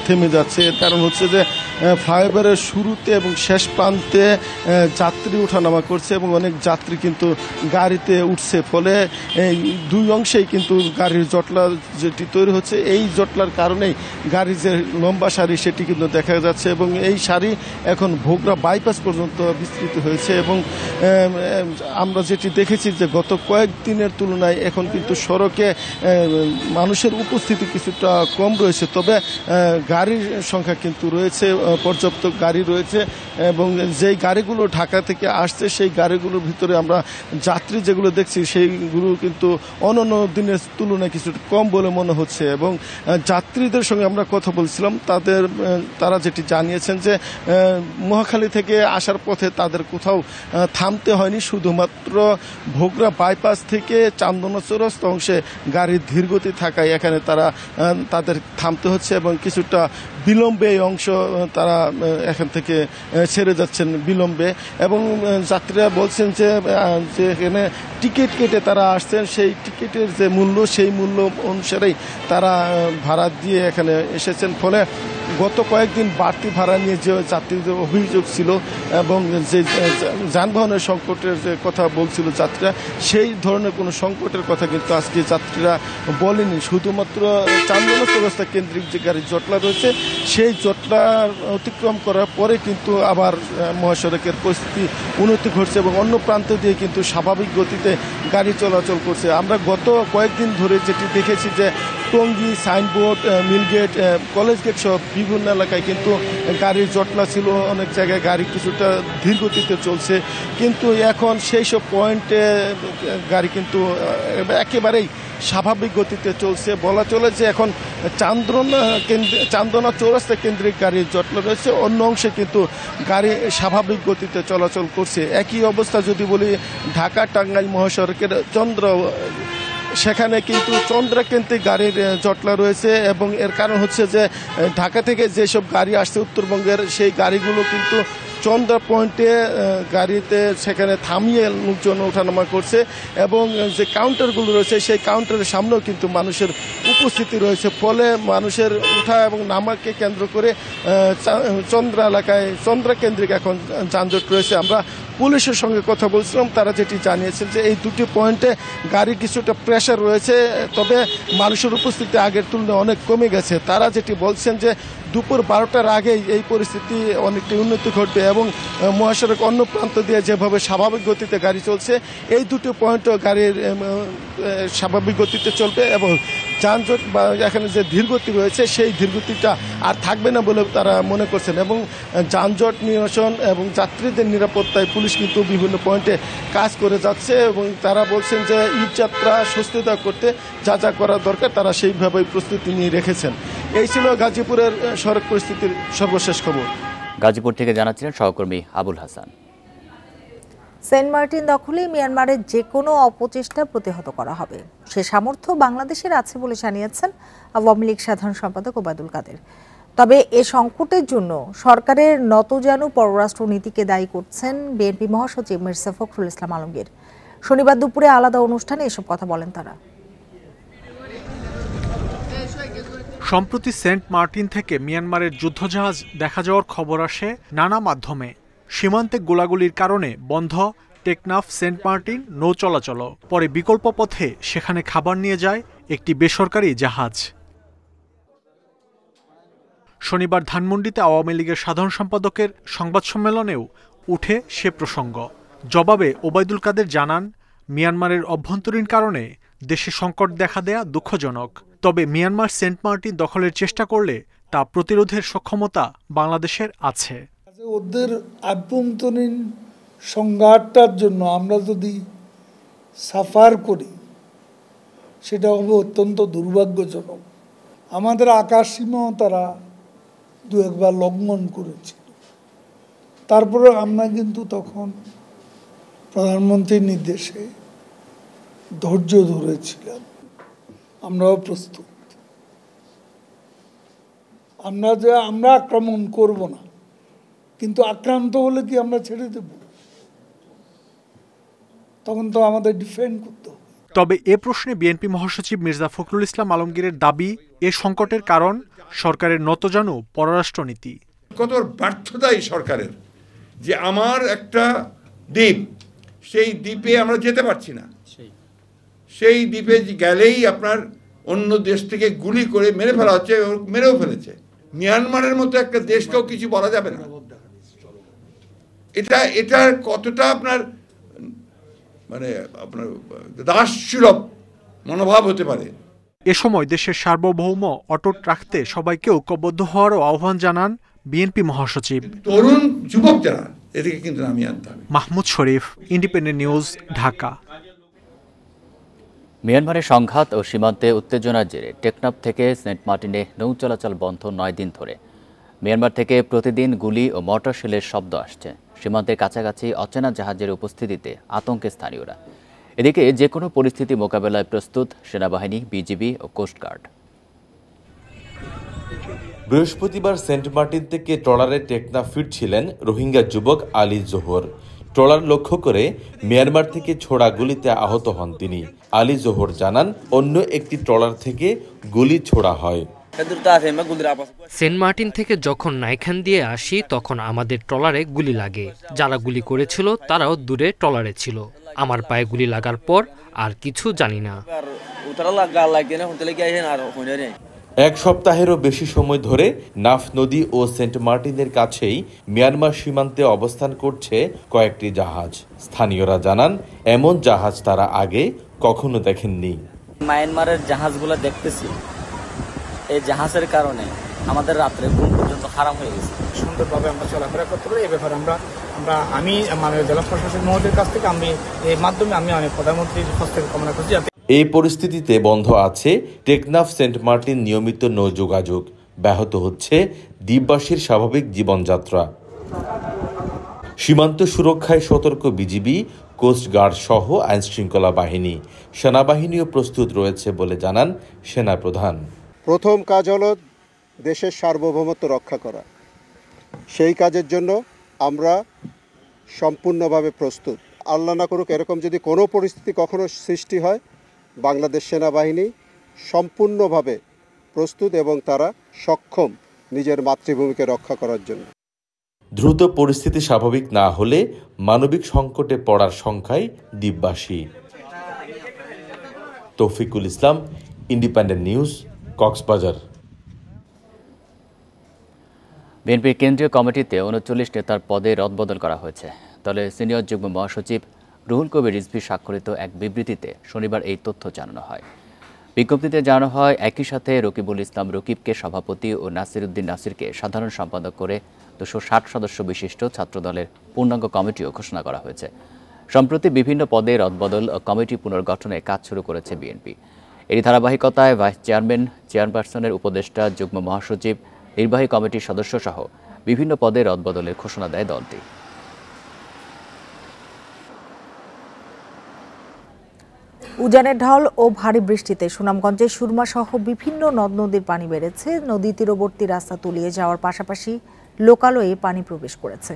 থেমে যাচ্ছে। এর কারণ হচ্ছে যে ফ্লাইওভারের শুরুতে এবং শেষ প্রান্তে যাত্রী ওঠানামা করছে এবং অনেক যাত্রী কিন্তু গাড়িতে উঠছে। ফলে এই দুই অংশেই কিন্তু গাড়ির জটলা যেটি তৈরি হচ্ছে, এই জটলার কারণেই গাড়ির যে লম্বা সারি সেটি কিন্তু দেখা যাচ্ছে এবং এই সারি এখন ভোগড়া বাইপাস পর্যন্ত বিস্তৃত হয়েছে। এবং আমরা যেটি দেখেছি যে গত কয়েকদিনের তুলনায় এখন কিন্তু সড়কে মানুষের উপস্থিতি কিছুটা কম রয়েছে, তবে গাড়ির সংখ্যা কিন্তু রয়েছে, পর্যাপ্ত গাড়ি রয়েছে। এবং যেই গাড়িগুলো ঢাকা থেকে আসছে সেই গাড়িগুলোর ভিতরে আমরা যাত্রী যেগুলো দেখছি সেইগুলো কিন্তু অন্যান্য দিনের তুলনায় কিছুটা কম বলে মনে হচ্ছে। এবং যাত্রীদের সঙ্গে আমরা কথা বলছিলাম, তারা যেটি জানিয়েছেন যে মহাখালী থেকে আসার পথে তাদের কোথাও থামতে হয়নি, শুধুমাত্র ভোগড়া বাইপাস থেকে চান্দনা চৌরাস্তা অংশে গাড়ির ধীরগতি থাকায় এখানে তাদের থামতে হচ্ছে এবং কিছুটা বিলম্বে এই অংশ তারা এখান থেকে ছেড়ে যাচ্ছেন বিলম্বে এবং যাত্রীরা বলছেন যে এখানে টিকিট কেটে তারা আসছেন, সেই টিকিটের যে মূল্য সেই মূল্য অনুসারেই তারা ভাড়া দিয়ে এখানে এসেছেন। ফলে গত কয়েকদিন বাড়তি ভাড়া নিয়ে যে যাত্রীদের অভিযোগ ছিল এবং যে যানবাহনের সংকটের যে কথা বলছিল যাত্রীরা, সেই ধরনের কোনো সংকটের কথা কিন্তু আজকে যাত্রীরা বলেনি। শুধুমাত্র চান্দনা চৌরাস্তা কেন্দ্রিক যে গাড়ির জটলা রয়েছে সেই জটলা অতিক্রম করার পরে কিন্তু আবার মহাসড়কের পরিস্থিতি উন্নতি ঘটছে এবং অন্য প্রান্ত দিয়ে কিন্তু স্বাভাবিক গতিতে গাড়ি চলাচল করছে। আমরা গত কয়েকদিন ধরে যেটি দেখেছি যে Tongi, signboard, mill gate, college gate সহ বিভিন্ন এলাকায় কিন্তু গাড়ির জটলা ছিল, অনেক জায়গায় গাড়ি কিছুটা ধীর গতিতে চলছে, কিন্তু এখন সেই সব পয়েন্টে গাড়ি কিন্তু একেবারেই স্বাভাবিক গতিতে চলছে। বলা চলে যে এখন চান্দনা চৌরাস্তা কেন্দ্রিক গাড়ির জটলা রয়েছে, অন্য অংশে কিন্তু গাড়ি স্বাভাবিক গতিতে চলাচল করছে। একই অবস্থা যদি বলি ঢাকা টাঙ্গাইল মহাসড়কের সেখানে কিন্তু চন্দ্রাকেন্দ্রিক গাড়ির জটলা রয়েছে এবং এর কারণ হচ্ছে যে ঢাকা থেকে যেসব গাড়ি আসছে উত্তরবঙ্গের, সেই গাড়িগুলো কিন্তু চন্দ্রা পয়েন্টে গাড়িতে সেখানে থামিয়ে লোকজন ওঠানামা করছে এবং যে কাউন্টারগুলো রয়েছে সেই কাউন্টারের সামনেও কিন্তু মানুষের উপস্থিতি রয়েছে। ফলে মানুষের উঠা এবং নামাকে কেন্দ্র করে চন্দ্রা এলাকায় চন্দ্রাকেন্দ্রিক এখন যানজট রয়েছে। আমরা পুলিশের সঙ্গে কথা বলছিলাম, তারা যেটি জানিয়েছেন যে এই দুটি পয়েন্টে গাড়ি কিছুটা প্রেশার রয়েছে, তবে মানুষের উপস্থিতি আগের তুলনায় অনেক কমে গেছে। তারা যেটি বলছেন যে দুপুর 12টার আগেই এই পরিস্থিতি অনেকটা উন্নতি ঘটবে এবং মহাসড়ক অন্য প্রান্ত দিয়ে যেভাবে স্বাভাবিক গতিতে গাড়ি চলছে এই দুটি পয়েন্টও গাড়ির স্বাভাবিক গতিতে চলবে এবং যানজট বা এখানে যে ধীরগতি রয়েছে সেই ধীরগতিটা আর থাকবে না বলে তারা মনে করছেন এবং যানজট নিরসন এবং যাত্রীদের নিরাপত্তায় পুলিশ কিন্তু বিভিন্ন পয়েন্টে কাজ করে যাচ্ছে এবং তারা বলছেন যে ঈদ যাত্রা স্বস্তিদায়ক করতে যা যা করা দরকার তারা সেইভাবেই প্রস্তুতি নিয়ে রেখেছেন। এই ছিল গাজীপুরের সড়ক পরিস্থিতির সর্বশেষ খবর। গাজীপুর থেকে জানাচ্ছিলেন সহকর্মী আবুল হাসান। সেন্ট মার্টিন দখলে মিয়ানমারের যে কোনো অপচেষ্টা প্রতিহত করা হবে, সে সামর্থ্য বাংলাদেশের আছে বলে জানিয়েছেন আওয়ামী লীগ সাধারণ সম্পাদক ওবায়দুল কাদের। তবে এ সংকটের জন্য সরকারের নতজানু পররাষ্ট্র নীতিকে দায়ী করছেন বিএনপি মহাসচিব মির্জা ফখরুল ইসলাম আলমগীর। শনিবার দুপুরে আলাদা অনুষ্ঠানে এসব কথা বলেন তারা। সম্প্রতি সেন্ট মার্টিন থেকে মিয়ানমারের যুদ্ধজাহাজ দেখা যাওয়ার খবর আসে নানা মাধ্যমে। সীমান্তে গোলাগুলির কারণে বন্ধ টেকনাফ সেন্ট মার্টিন নৌ চলাচল। পরে বিকল্প পথে সেখানে খাবার নিয়ে যায় একটি বেসরকারি জাহাজ। শনিবার ধানমন্ডিতে আওয়ামী লীগের সাধারণ সম্পাদকের সংবাদ সম্মেলনেও উঠে সে প্রসঙ্গ। জবাবে ওবায়দুল কাদের জানান, মিয়ানমারের অভ্যন্তরীণ কারণে দেশে সংকট দেখা দেয়া দুঃখজনক, তবে মিয়ানমার সেন্ট মার্টিন দখলের চেষ্টা করলে তা প্রতিরোধের সক্ষমতা বাংলাদেশের আছে। ওদের আভ্যন্তরীণ সংঘাতটার জন্য আমরা যদি সাফার করি সেটা হবে অত্যন্ত দুর্ভাগ্যজনক। আমাদের আকাশ সীমাও তারা দু একবার লঙ্ঘন করেছিল, তারপরে আমরা কিন্তু তখন প্রধানমন্ত্রীর নির্দেশে ধৈর্য ধরেছিলাম। আমরাও প্রস্তুত, আমরা আক্রমণ করব না, কিন্তু আক্রান্ত হলে কি আমরা ছেড়ে দেব? তখন তো আমাদের ডিফেন্ড করতে হবে। তবে এ প্রশ্নে বিএনপি মহাসচিব মির্জা ফখরুল ইসলাম আলমগীরের দাবি, এ সংকটের কারণ সরকারের নতজানু পররাষ্ট্রনীতি। কত ব্যর্থতাই সরকারের যে আমার একটা দ্বীপ, সেই দ্বীপে আমরা যেতে পারছি না, সেই দ্বীপে গেলেই আপনার অন্য দেশ থেকে গুলি করে মেরে ফেলা হচ্ছে, মেরেও ফেলেছে। মিয়ানমারের মতো একটা দেশকেও কিছু বলা যাবে না। এটা কতটা আপনার দাসসুলভ মনোভাব হতে পারে। এ সময় দেশের সার্বভৌম অটুট রাখতে সবাইকে ঐক্যবদ্ধ হওয়ারও আহ্বান জানান বিএনপি মহাসচিব। তরুণ যুবক যারা, এদিকে কিন্তু নামিয়ে আনতে হবে। মাহমুদ শরীফ, ইন্ডিপেন্ডেন্ট নিউজ, ঢাকা। মিয়ানমারের সংঘাত ও সীমান্তে উত্তেজনার জেরে টেকনাফ থেকে সেন্ট মার্টিনে নৌ চলাচল বন্ধ 9 দিন ধরে। মিয়ানমার থেকে প্রতিদিন গুলি ও মর্টার শেলের শব্দ আসছে। সীমান্তের কাছাকাছি অচেনা জাহাজের উপস্থিতিতে আতঙ্কে স্থানীয়রা। এদিকে যে কোনো পরিস্থিতি মোকাবেলায় প্রস্তুত সেনাবাহিনী, বিজিবি ও কোস্টগার্ড। বৃহস্পতিবার সেন্ট মার্টিন থেকে ট্রলারে টেকনাফ ফিরছিলেন রোহিঙ্গা যুবক আলী জোহর। ট্রলার লক্ষ্য করে মিয়ানমার থেকে ছোড়া গুলিতে আহত হন তিনি। আলী জোহর জানান, অন্য একটি ট্রলার থেকে গুলি ছোড়া হয়। সেন্ট মার্টিন থেকে যখন নাইখান দিয়ে আসি তখন আমাদের ট্রলারে গুলি লাগে। যারা গুলি করেছিল তারাও দূরে ট্রলারে ছিল। আমার পায়ে গুলি লাগার পর আর কিছু জানি না। এক সপ্তাহেরও বেশি সময় ধরে নাফ নদী ও সেন্ট মার্টিনের কাছেই মিয়ানমার সীমান্তে অবস্থান করছে কয়েকটি জাহাজ। স্থানীয়রা জানান, এমন জাহাজ তারা আগে কখনো দেখেননি। মায়ানমারের জাহাজগুলো দেখতেছি, এই জাহাজের কারণে আমাদের রাত্রে ঘুম পর্যন্ত হারাম হয়ে গেছে। সুন্দরভাবে আমরা চলাফেরা করতে পারি, এ ব্যাপারে আমি মাননীয় জেলা প্রশাসক মহোদয়ের কাছ থেকে এই মাধ্যমে আমি অনেক প্রধানমন্ত্রীর কাছ থেকে কামনা করছি। এই পরিস্থিতিতে বন্ধ আছে টেকনাফ সেন্ট মার্টিন নিয়মিত নৌ যোগাযোগ। ব্যাহত হচ্ছে দ্বীপবাসীর স্বাভাবিক জীবনযাত্রা। সীমান্ত সুরক্ষায় সতর্ক বিজিবি, কোস্টগার্ড সহ আইনশৃঙ্খলা বাহিনী। সেনাবাহিনীও প্রস্তুত রয়েছে বলে জানান সেনাপ্রধান। প্রথম কাজ হলো দেশের সার্বভৌমত্ব রক্ষা করা। সেই কাজের জন্য আমরা সম্পূর্ণভাবে প্রস্তুত। আল্লাহ না করুক এরকম যদি কোনো পরিস্থিতি কখনো সৃষ্টি হয়, বাংলাদেশ সেনাবাহিনী সম্পূর্ণভাবে প্রস্তুত এবং তারা সক্ষম নিজের মাতৃভূমিকে রক্ষা করার জন্য। দ্রুত পরিস্থিতি স্বাভাবিক না হলে মানবিক সংকটে পড়ার সংখ্যায় দ্বীপবাসী। তৌফিকুল ইসলাম, ইন্ডিপেন্ডেন্ট নিউজ, কক্সবাজার। বিএনপির কেন্দ্রীয় কমিটিতে ৩৯ নেতার পদে রদবদল করা হয়েছে। দলে সিনিয়র যুগ্ম মহাসচিব রুহুল কবির রিজভী স্বাক্ষরিত এক বিবৃতিতে শনিবার এই তথ্য জানানো হয়। বিজ্ঞপ্তিতে জানানো হয়, একই সাথে রকিবুল ইসলাম রকিবকে সভাপতি ও নাসির উদ্দিন নাসিরকে সাধারণ সম্পাদক করে ২৬০ সদস্য বিশিষ্ট ছাত্রদলের পূর্ণাঙ্গ কমিটিও ঘোষণা করা হয়েছে। সম্প্রতি বিভিন্ন পদে রদবদল ও কমিটি পুনর্গঠনে কাজ শুরু করেছে বিএনপি। এর ধারাবাহিকতায় ভাইস চেয়ারম্যান, চেয়ারপারসনের উপদেষ্টা, যুগ্ম মহাসচিব, নির্বাহী কমিটির সদস্য সহ বিভিন্ন পদে রদবদলের ঘোষণা দেয় দলটি। উজানের ঢল ও ভারী বৃষ্টিতে সুনামগঞ্জের সুরমা সহ বিভিন্ন নদ নদীর পানি বেড়েছে। নদী তীরবর্তী রাস্তা তলিয়ে যাওয়ার পাশাপাশি লোকালয়ে পানি প্রবেশ করেছে।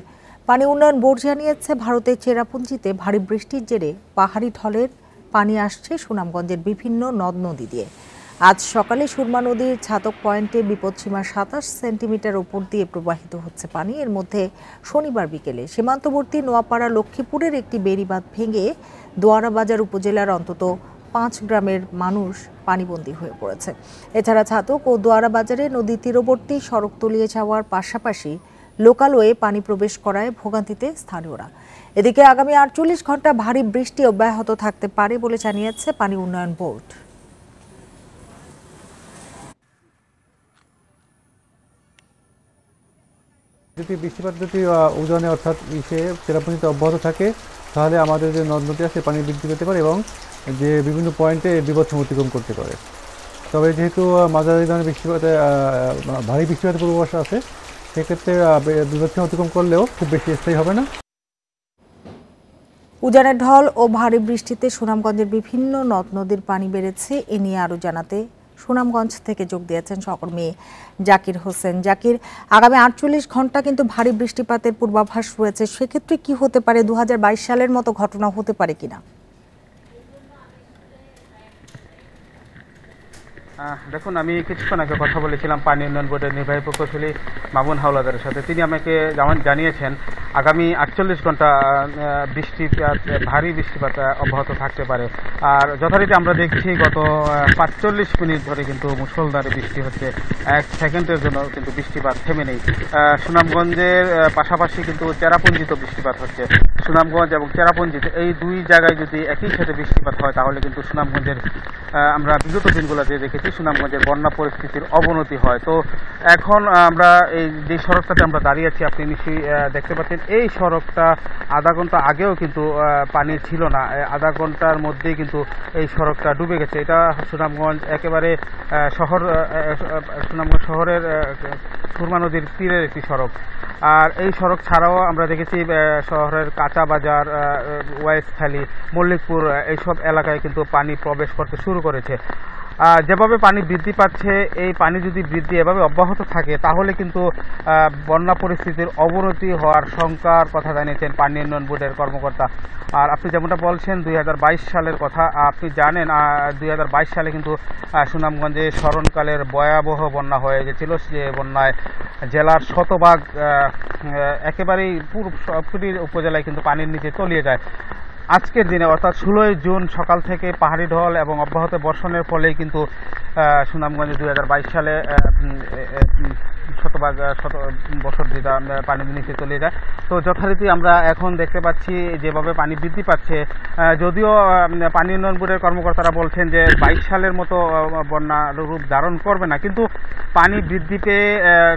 পানি উন্নয়ন বোর্ড জানিয়েছে, ভারতের চেরাপুঞ্জিতে ভারী বৃষ্টির জেরে পাহাড়ি ঢলের পানি আসছে সুনামগঞ্জের বিভিন্ন নদ নদী দিয়ে। আজ সকালে সুরমা নদীর ছাতক পয়েন্টে বিপদসীমার ২৭ সেন্টিমিটার উপর দিয়ে প্রবাহিত হচ্ছে পানি। এর মধ্যে শনিবার বিকেলে সীমান্তবর্তী নোয়াপাড়া লক্ষ্মীপুরের একটি বেড়িবাঁধ ভেঙে দোয়ারা বাজার উপজেলার অন্তত ৫ গ্রামের মানুষ পানিবন্দী হয়ে পড়েছে। এছাড়া ছাতক ও দোয়ারা বাজারে নদী তীরবর্তী সড়ক তলিয়ে যাওয়ার পাশাপাশি লোকালয়ে পানি প্রবেশ করায় ভোগান্তিতে স্থানীয়রা। এদিকে আগামী ৪৮ ঘন্টা ভারী বৃষ্টি অব্যাহত থাকতে পারে বলে জানিয়েছে পানি উন্নয়ন বোর্ড। যদি বৃষ্টিপাত যদি উজানে অর্থাৎ চেরাপুঞ্জিতে অব্যাহত থাকে, তাহলে আমাদের যে নদ নদী আছে পানি বৃদ্ধি পেতে পারে এবং যে বিভিন্ন পয়েন্টে বিপদসীমা অতিক্রম করতে পারে। তবে যেহেতু মাঝারি ধরনের বৃষ্টিপাতে ভারী বৃষ্টিপাতের পূর্বাভাস আছে, সেক্ষেত্রে বিপদসীমা অতিক্রম করলেও খুব বেশি স্থায়ী হবে না। উজানের ঢল ও ভারী বৃষ্টিতে সুনামগঞ্জের বিভিন্ন নদ নদীর পানি বেড়েছে। এ নিয়ে আরও জানাতে সুনামগঞ্জ থেকে যোগ দিয়েছেন সহকর্মী জাকির হোসেন। জাকির, আগামী ৪৮ ঘন্টা কিন্তু ভারী বৃষ্টিপাতের পূর্বাভাস রয়েছে, সেক্ষেত্রে কি হতে পারে? ২০২২ সালের মতো ঘটনা হতে পারে কিনা? দেখুন, আমি কিছুক্ষণ আগে কথা বলেছিলাম পানি উন্নয়ন বোর্ডের নির্বাহী প্রকৌশলী মামুন হাওলাদারের সাথে। তিনি আমাকে জানিয়েছেন আগামী ৪৮ ঘন্টা ভারী বৃষ্টিপাত অব্যাহত থাকতে পারে। আর যথারীতি আমরা দেখছি গত ৪৫ মিনিট ধরে কিন্তু মুষলধারে বৃষ্টি হচ্ছে, ১ সেকেন্ডের জন্য কিন্তু বৃষ্টিপাত থেমে নেই। সুনামগঞ্জের পাশাপাশি কিন্তু চেরাপুঞ্জিতে বৃষ্টিপাত হচ্ছে। সুনামগঞ্জ এবং চেরাপুঞ্জিতে এই দুই জায়গায় যদি একই সাথে বৃষ্টিপাত হয়, তাহলে কিন্তু সুনামগঞ্জের আমরা বিগত দিনগুলোতে দেখেছি সুনামগঞ্জের বন্যা পরিস্থিতির অবনতি হয়। তো এখন আমরা এই যে সড়কটাতে আমরা দাঁড়িয়ে আছি, আপনি নিশ্চয়ই দেখতে পাচ্ছেন, দেখেন এই সড়কটা আধা ঘন্টা আগেও কিন্তু পানি ছিল না, আধা ঘন্টার মধ্যেই কিন্তু এই সড়কটা ডুবে গেছে। এটা সুনামগঞ্জ একেবারে সুনামগঞ্জ শহরের সুরমা নদীর তীরের একটি সড়ক। আর এই সড়ক ছাড়াও আমরা দেখেছি শহরের কাঁচা বাজার, ওয়াইসখালী, মল্লিকপুর এইসব এলাকায় কিন্তু পানি প্রবেশ করতে শুরু করেছে। যেভাবে পানি বৃদ্ধি পাচ্ছে, এই পানি যদি বৃদ্ধি এভাবে অব্যাহত থাকে তাহলে কিন্তু বন্যা পরিস্থিতির অবনতি হওয়ার শঙ্কার কথা জানিয়েছেন পানি উন্নয়ন বোর্ডের কর্মকর্তা। আর আপনি যেমনটা বলছেন 2022 সালের কথা, আপনি জানেন 2022 সালে কিন্তু সুনামগঞ্জে স্মরণকালের ভয়াবহ বন্যা হয়ে গেছিল। যে বন্যায় জেলার শতভাগ একেবারেই পুরো সবকটি উপজেলায় কিন্তু পানির নিচে তলিয়ে যায়। আজকের দিনে অর্থাৎ 16 জুন সকাল থেকে পাহাড়ি ঢল এবং অব্যাহত বর্ষণের ফলেই কিন্তু সুনামগঞ্জে 2022 সালে শতভাগ বছর যেটা পানির নিচে চলে যায়। তো যথারীতি আমরা এখন দেখতে পাচ্ছি যেভাবে পানি বৃদ্ধি পাচ্ছে, যদিও পানি উন্নয়ন বোর্ডের কর্মকর্তারা বলছেন যে 22 সালের মতো বন্যা রূপ ধারণ করবে না, কিন্তু পানি বৃদ্ধি পেয়ে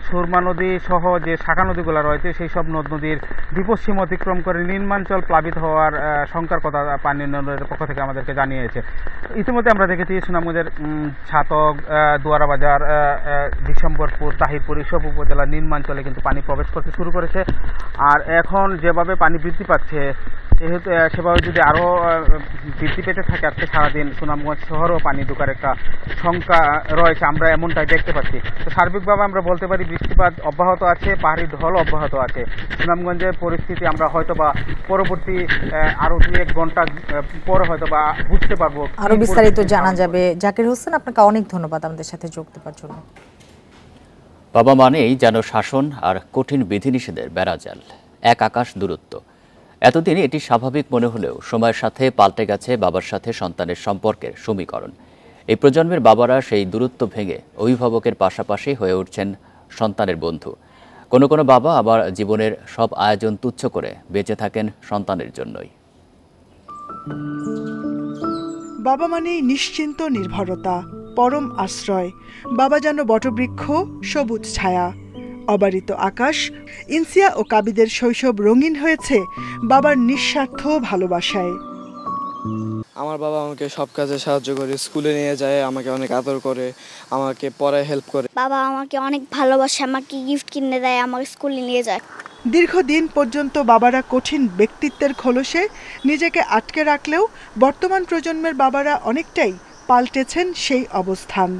সুরমা নদী সহ যে শাখা নদীগুলো রয়েছে সেই সব নদ নদীর বিপদসীম অতিক্রম করে নিম্নাঞ্চল প্লাবিত হওয়ার শঙ্কার কথা পানি উন্নয়নের পক্ষ থেকে আমাদেরকে জানিয়েছে। ইতিমধ্যে আমরা দেখেছি সুনামগঞ্জের ছাতক, দুয়ারাবাজার, ডিসেম্বরপুর, তাহিরপুর এইসব উপজেলার নিম্নাঞ্চলে কিন্তু পানি প্রবেশ করতে শুরু করেছে। আর এখন যেভাবে পানি বৃদ্ধি পাচ্ছে সেভাবে যদি আরও বৃদ্ধি পেতে থাকে আজকে সারাদিন সুনামগঞ্জ শহরেও পানি ঢোকার একটা শঙ্কা রয়েছে, আমরা এমনটাই দেখতে পাচ্ছি। তো সার্বিকভাবে আমরা বলতে পারি বৃষ্টিপাত অব্যাহত আছে, পাহাড়ি ঢল অব্যাহত আছে। সুনামগঞ্জের পরিস্থিতি আমরা হয়তো বা পরবর্তী আরো 2-1 ঘন্টা পরে হয়তো বা বুঝতে পারবো, আরো বিস্তারিত জানা যাবে। জাকির হোসেন, আপনাকে অনেক ধন্যবাদ আমাদের সাথে যোগ দেওয়ার জন্য। বাবা মানেই যেন শাসন আর কঠিন বিধিনিষেধের বেড়াজাল, এক আকাশ দূরত্ব। এতদিন এটি স্বাভাবিক মনে হলেও সময়ের সাথে পাল্টে গেছে বাবার সাথে সন্তানের সম্পর্কের সমীকরণ। এই প্রজন্মের বাবারা সেই দূরত্ব ভেঙে অভিভাবকের পাশাপাশি হয়ে উঠছেন সন্তানের বন্ধু। কোনো কোনো বাবা আবার জীবনের সব আয়োজন তুচ্ছ করে বেঁচে থাকেন সন্তানের জন্যই। বাবা মানেই নিশ্চিন্ত নির্ভরতা, পরম আশ্রয়। বাবা যেন বটবৃক্ষ, সবুজ ছায়া, অবারিত আকাশ। ইনসিয়া ও কাবিদের শৈশব রঙিন হয়েছে বাবার নিঃস্বার্থ ভালোবাসায়। আমার বাবা আমাকে সব কাজে সাহায্য করে, স্কুলে নিয়ে যায়, আমাকে অনেক আদর করে, আমাকে পড়ায় হেল্প করে। বাবা আমাকে অনেক ভালোবাসে, আমাকে গিফট কিনে দেয়, আমাকে স্কুলে নিয়ে যায়। দীর্ঘদিন পর্যন্ত বাবারা কঠিন ব্যক্তিত্বের খোলসে নিজেকে আটকে রাখলেও বর্তমান প্রজন্মের বাবারা অনেকটাই পাল্টেছেন সেই অবস্থান।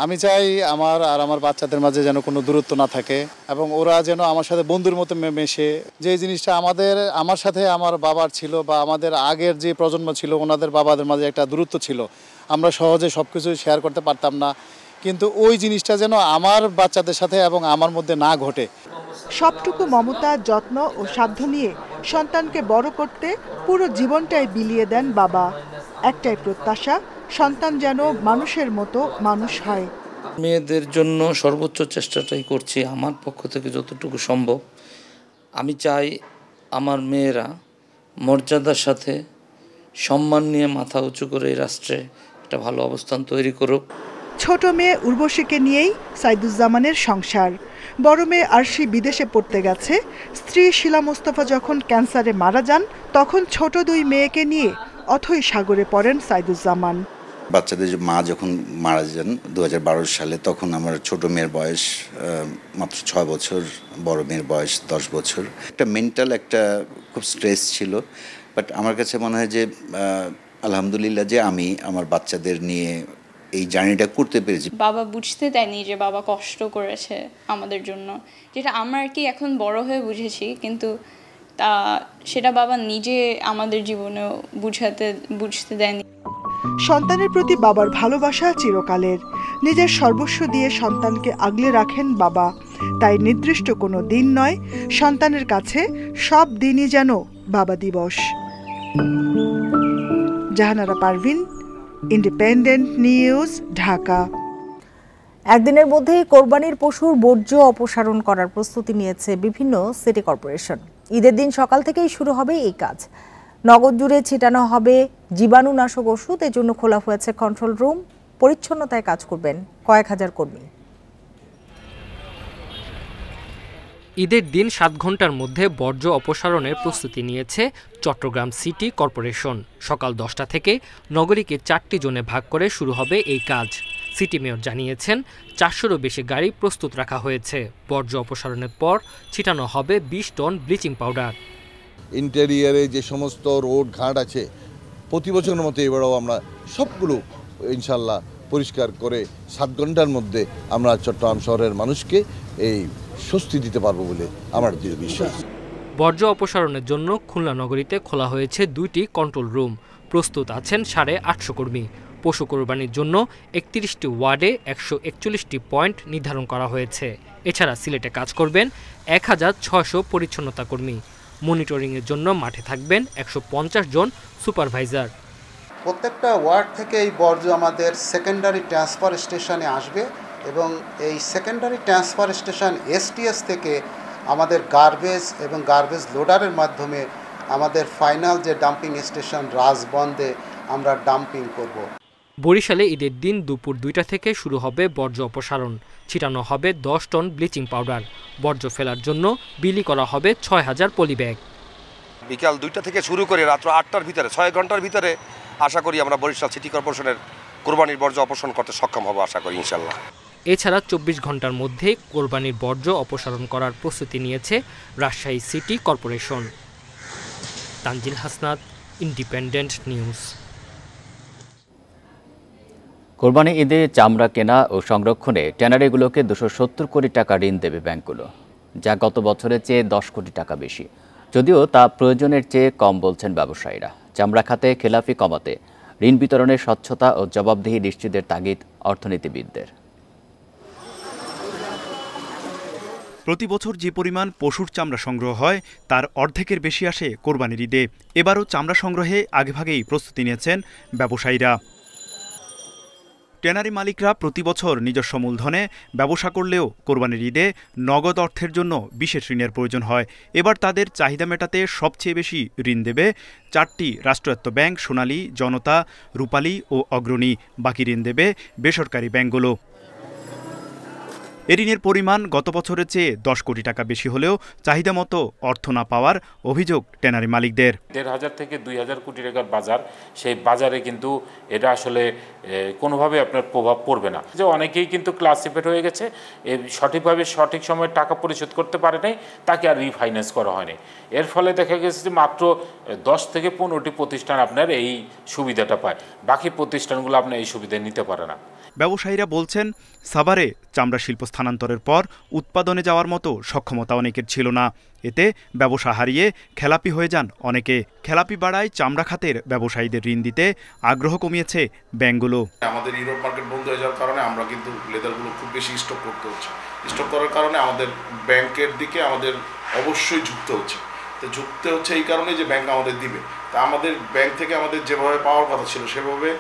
আমি চাই আমার আর আমার বাচ্চাদের মাঝে যেন কোনো দূরত্ব না থাকে এবং ওরা যেন আমার সাথে বন্ধুর মতো মেশে। যে জিনিসটা আমার সাথে আমার বাবার ছিল বা আমাদের আগের যে প্রজন্ম ছিল ওনাদের বাবাদের মাঝে একটা দূরত্ব ছিল, আমরা সহজে সব কিছু শেয়ার করতে পারতাম না, কিন্তু ওই জিনিসটা যেন আমার বাচ্চাদের সাথে এবং আমার মধ্যে না ঘটে। সবটুকু মমতা, যত্ন ও সাধ্য নিয়ে সন্তানকে বড় করতে পুরো জীবনটাই বিলিয়ে দেন বাবা। একটাই প্রত্যাশা, সন্তান যেন মানুষের মতো মানুষ হয়। মেয়েদের জন্য সর্বোচ্চ চেষ্টাটাই করছি আমার পক্ষ থেকে যতটুকু সম্ভব। আমি চাই আমার মেয়েরা মর্যাদার সাথে সম্মান নিয়ে মাথা উঁচু করে এই রাষ্ট্রে একটা ভালো অবস্থান তৈরি করুক। ছোট মেয়ে উর্বশীকে নিয়েই সাইদুজ্জামানের সংসার। বড় মেয়ে আরশি বিদেশে পড়তে গেছে। স্ত্রী শিলা মোস্তফা যখন ক্যান্সারে মারা যান তখন ছোট 2 মেয়েকে নিয়ে অথই সাগরে পড়েন সাইদুজ্জামান। বাচ্চাদের মা যখন মারা যান 2012 সালে, তখন আমার ছোট মেয়ের বয়স মাত্র 6 বছর, বড় মেয়ের বয়স 10 বছর। একটা মেন্টাল একটা খুব স্ট্রেস ছিল, বাট আমার কাছে মনে হয় যে আলহামদুলিল্লাহ যে আমি আমার বাচ্চাদের নিয়ে এই জার্নিটা করতে পেরেছি। বাবা বুঝতে দেয়নি যে বাবা কষ্ট করেছে আমাদের জন্য, যেটা আমরা আর কি এখন বড় হয়ে বুঝেছি, কিন্তু সেটা বাবা নিজে আমাদের জীবনেও বুঝতে দেয়নি। সন্তানের প্রতি বাবার ভালোবাসা চিরকালের। নিজের সর্বস্ব দিয়ে সন্তানকে আগলে রাখেন বাবা। তাই নির্দিষ্ট কোনো দিন নয়, সন্তানের কাছে সব দিনই যেন বাবা দিবস। Jahanara Parvin, Independent News, Dhaka. একদিনের মধ্যেই কোরবানির পশুর বর্জ্য অপসারণ করার প্রস্তুতি নিয়েছে বিভিন্ন সিটি কর্পোরেশন। ঈদের দিন সকাল থেকেই শুরু হবে এই কাজ। নগর জুড়ে ছিটানো হবে জীবাণুনাশক ওষুধ। এর জন্য খোলা হয়েছে কন্ট্রোল রুম। পরিচ্ছন্নতায় কাজ করবেন কয়েক হাজার কর্মী। ঈদের দিন 7 ঘন্টার মধ্যে বর্জ্য অপসারণের প্রস্তুতি নিয়েছে চট্টগ্রাম সিটি কর্পোরেশন। সকাল 10টা থেকে নগরীকে 4টি জোনে ভাগ করে শুরু হবে এই কাজ। সিটি মেয়র জানিয়েছেন 400রও বেশি গাড়ি প্রস্তুত রাখা হয়েছে। বর্জ্য অপসারণের পর ছিটানো হবে 20 টন ব্লিচিং পাউডার। ইন্টেরিয়ারে যে সমস্ত রোড ঘাট আছে প্রতি বছরের মতো এবারেও আমরা সবগুলো ইনশাল্লাহ পরিষ্কার করে 7 ঘন্টার মধ্যে আমরা চট্টগ্রাম শহরের মানুষকে এই স্বস্তি দিতে পারবো বলে আমার দৃঢ় বিশ্বাস। বর্জ্য অপসারণের জন্য খুলনা নগরীতে খোলা হয়েছে 2টি কন্ট্রোল রুম। প্রস্তুত আছেন 850 কর্মী। পশু কোরবানির জন্য 31টি ওয়ার্ডে 141টি পয়েন্ট নির্ধারণ করা হয়েছে। এছাড়া সিলেটে কাজ করবেন 1600 পরিচ্ছন্নতা কর্মী। মনিটরিংয়ের জন্য মাঠে থাকবেন 150 জন সুপারভাইজার। প্রত্যেকটা ওয়ার্ড থেকে এই বর্জ্য আমাদের সেকেন্ডারি ট্রান্সফার স্টেশনে আসবে এবং এই সেকেন্ডারি ট্রান্সফার স্টেশন STS থেকে আমাদের গার্বেজ এবং গার্বেজ লোডারের মাধ্যমে আমাদের ফাইনাল যে ডাম্পিং স্টেশন রাজবন্দে আমরা ডাম্পিং করব। বরিশালে ঈদের দিন দুপুর 2টা থেকে শুরু হবে বর্জ্য অপসারণ। ছিটানো হবে 10 টন ব্লিচিং পাউডার। বর্জ্য ফেলার জন্য বিলি করা হবে 6000 পলি ব্যাগ। বিকাল 2টা থেকে শুরু করে রাত্র 8টার ভিতরে 6 ঘন্টার ভিতরে আশা করি আমরা বরিশাল সিটি কর্পোরেশনের কোরবানির বর্জ্য অপসারণ করতে সক্ষম হব আশা করি ইনশাল্লাহ। এছাড়া 24 ঘন্টার মধ্যে কোরবানির বর্জ্য অপসারণ করার প্রস্তুতি নিয়েছে Rajshahi city corporation. Tanzil Hasnat, independent news. কোরবানি ঈদে চামড়া কেনা ও সংরক্ষণে ট্যানারিগুলোকে 270 কোটি টাকা ঋণ দেবে ব্যাংকগুলো, যা গত বছরের চেয়ে 10 কোটি টাকা বেশি। যদিও তা প্রয়োজনের চেয়ে কম বলছেন ব্যবসায়ীরা। চামড়া খাতে খেলাফি কমাতে ঋণ বিতরণের স্বচ্ছতা ও জবাবদিহি নিশ্চিতের তাগিদ অর্থনীতিবিদদের। প্রতি বছর যে পরিমাণ পশুর চামড়া সংগ্রহ হয় তার অর্ধেকের বেশি আসে কোরবানির ঈদে। এবারও চামড়া সংগ্রহে আগেভাগেই প্রস্তুতি নিয়েছেন ব্যবসায়ীরা। ট্যানারি মালিকরা প্রতি বছর নিজস্ব মূলধনে ব্যবসা করলেও কোরবানির ঈদে নগদ অর্থের জন্য বিশেষ ঋণের প্রয়োজন হয়। এবার তাদের চাহিদা মেটাতে সবচেয়ে বেশি ঋণ দেবে 4টি রাষ্ট্রায়ত্ত ব্যাংক সোনালী, জনতা, রূপালী ও অগ্রণী। বাকি ঋণ দেবে বেসরকারি ব্যাংকগুলো। এ ঋণের পরিমাণ গত বছরের চেয়ে 10 কোটি টাকা বেশি হলেও চাহিদা মতো অর্থ না পাওয়ার অভিযোগ ট্যানারি মালিকদের। 1,500 থেকে 2,000 কোটি টাকার বাজার, সেই বাজারে কিন্তু এটা আসলে কোনোভাবে আপনার প্রভাব পড়বে না। যে অনেকেই কিন্তু ক্লাসিফাইড হয়ে গেছে, সঠিকভাবে সঠিক সময়ে টাকা পরিশোধ করতে পারে নাই, তাকে আর রিফাইন্যান্স করা হয়নি। এর ফলে দেখা গেছে যে মাত্র 10 থেকে 15টি প্রতিষ্ঠান আপনার এই সুবিধাটা পায়, বাকি প্রতিষ্ঠানগুলো আপনার এই সুবিধা নিতে পারে না। ব্যবসায়ীরা বলছেন সাভারে চামড়া শিল্প স্থানান্তরের পর উৎপাদনে যাওয়ার মতো সক্ষমতা অনেকের ছিল না। এতে ব্যবসা হারিয়ে খেলাপি হয়ে যান অনেকে। খেলাপি বাড়ায় চামড়া খাতের ব্যবসায়ীদের ঋণ দিতে আগ্রহ কমিয়েছে ব্যাংকগুলো। আমাদের ইউরোপ মার্কেট বন্ধ হয়ে যাওয়ার কারণে আমরা কিন্তু লেদারগুলো খুব বেশি স্টক করতে হচ্ছে। স্টক করার কারণে আমাদের ব্যাংকের দিকে আমাদের অবশ্যই ঝুঁকতে হচ্ছে। তো ঝুঁকতে হচ্ছে এই কারণে যে ব্যাংক আমাদের দিবে, তা আমাদের ব্যাংক থেকে আমাদের যেভাবে পাওয়ার কথা ছিল সেভাবে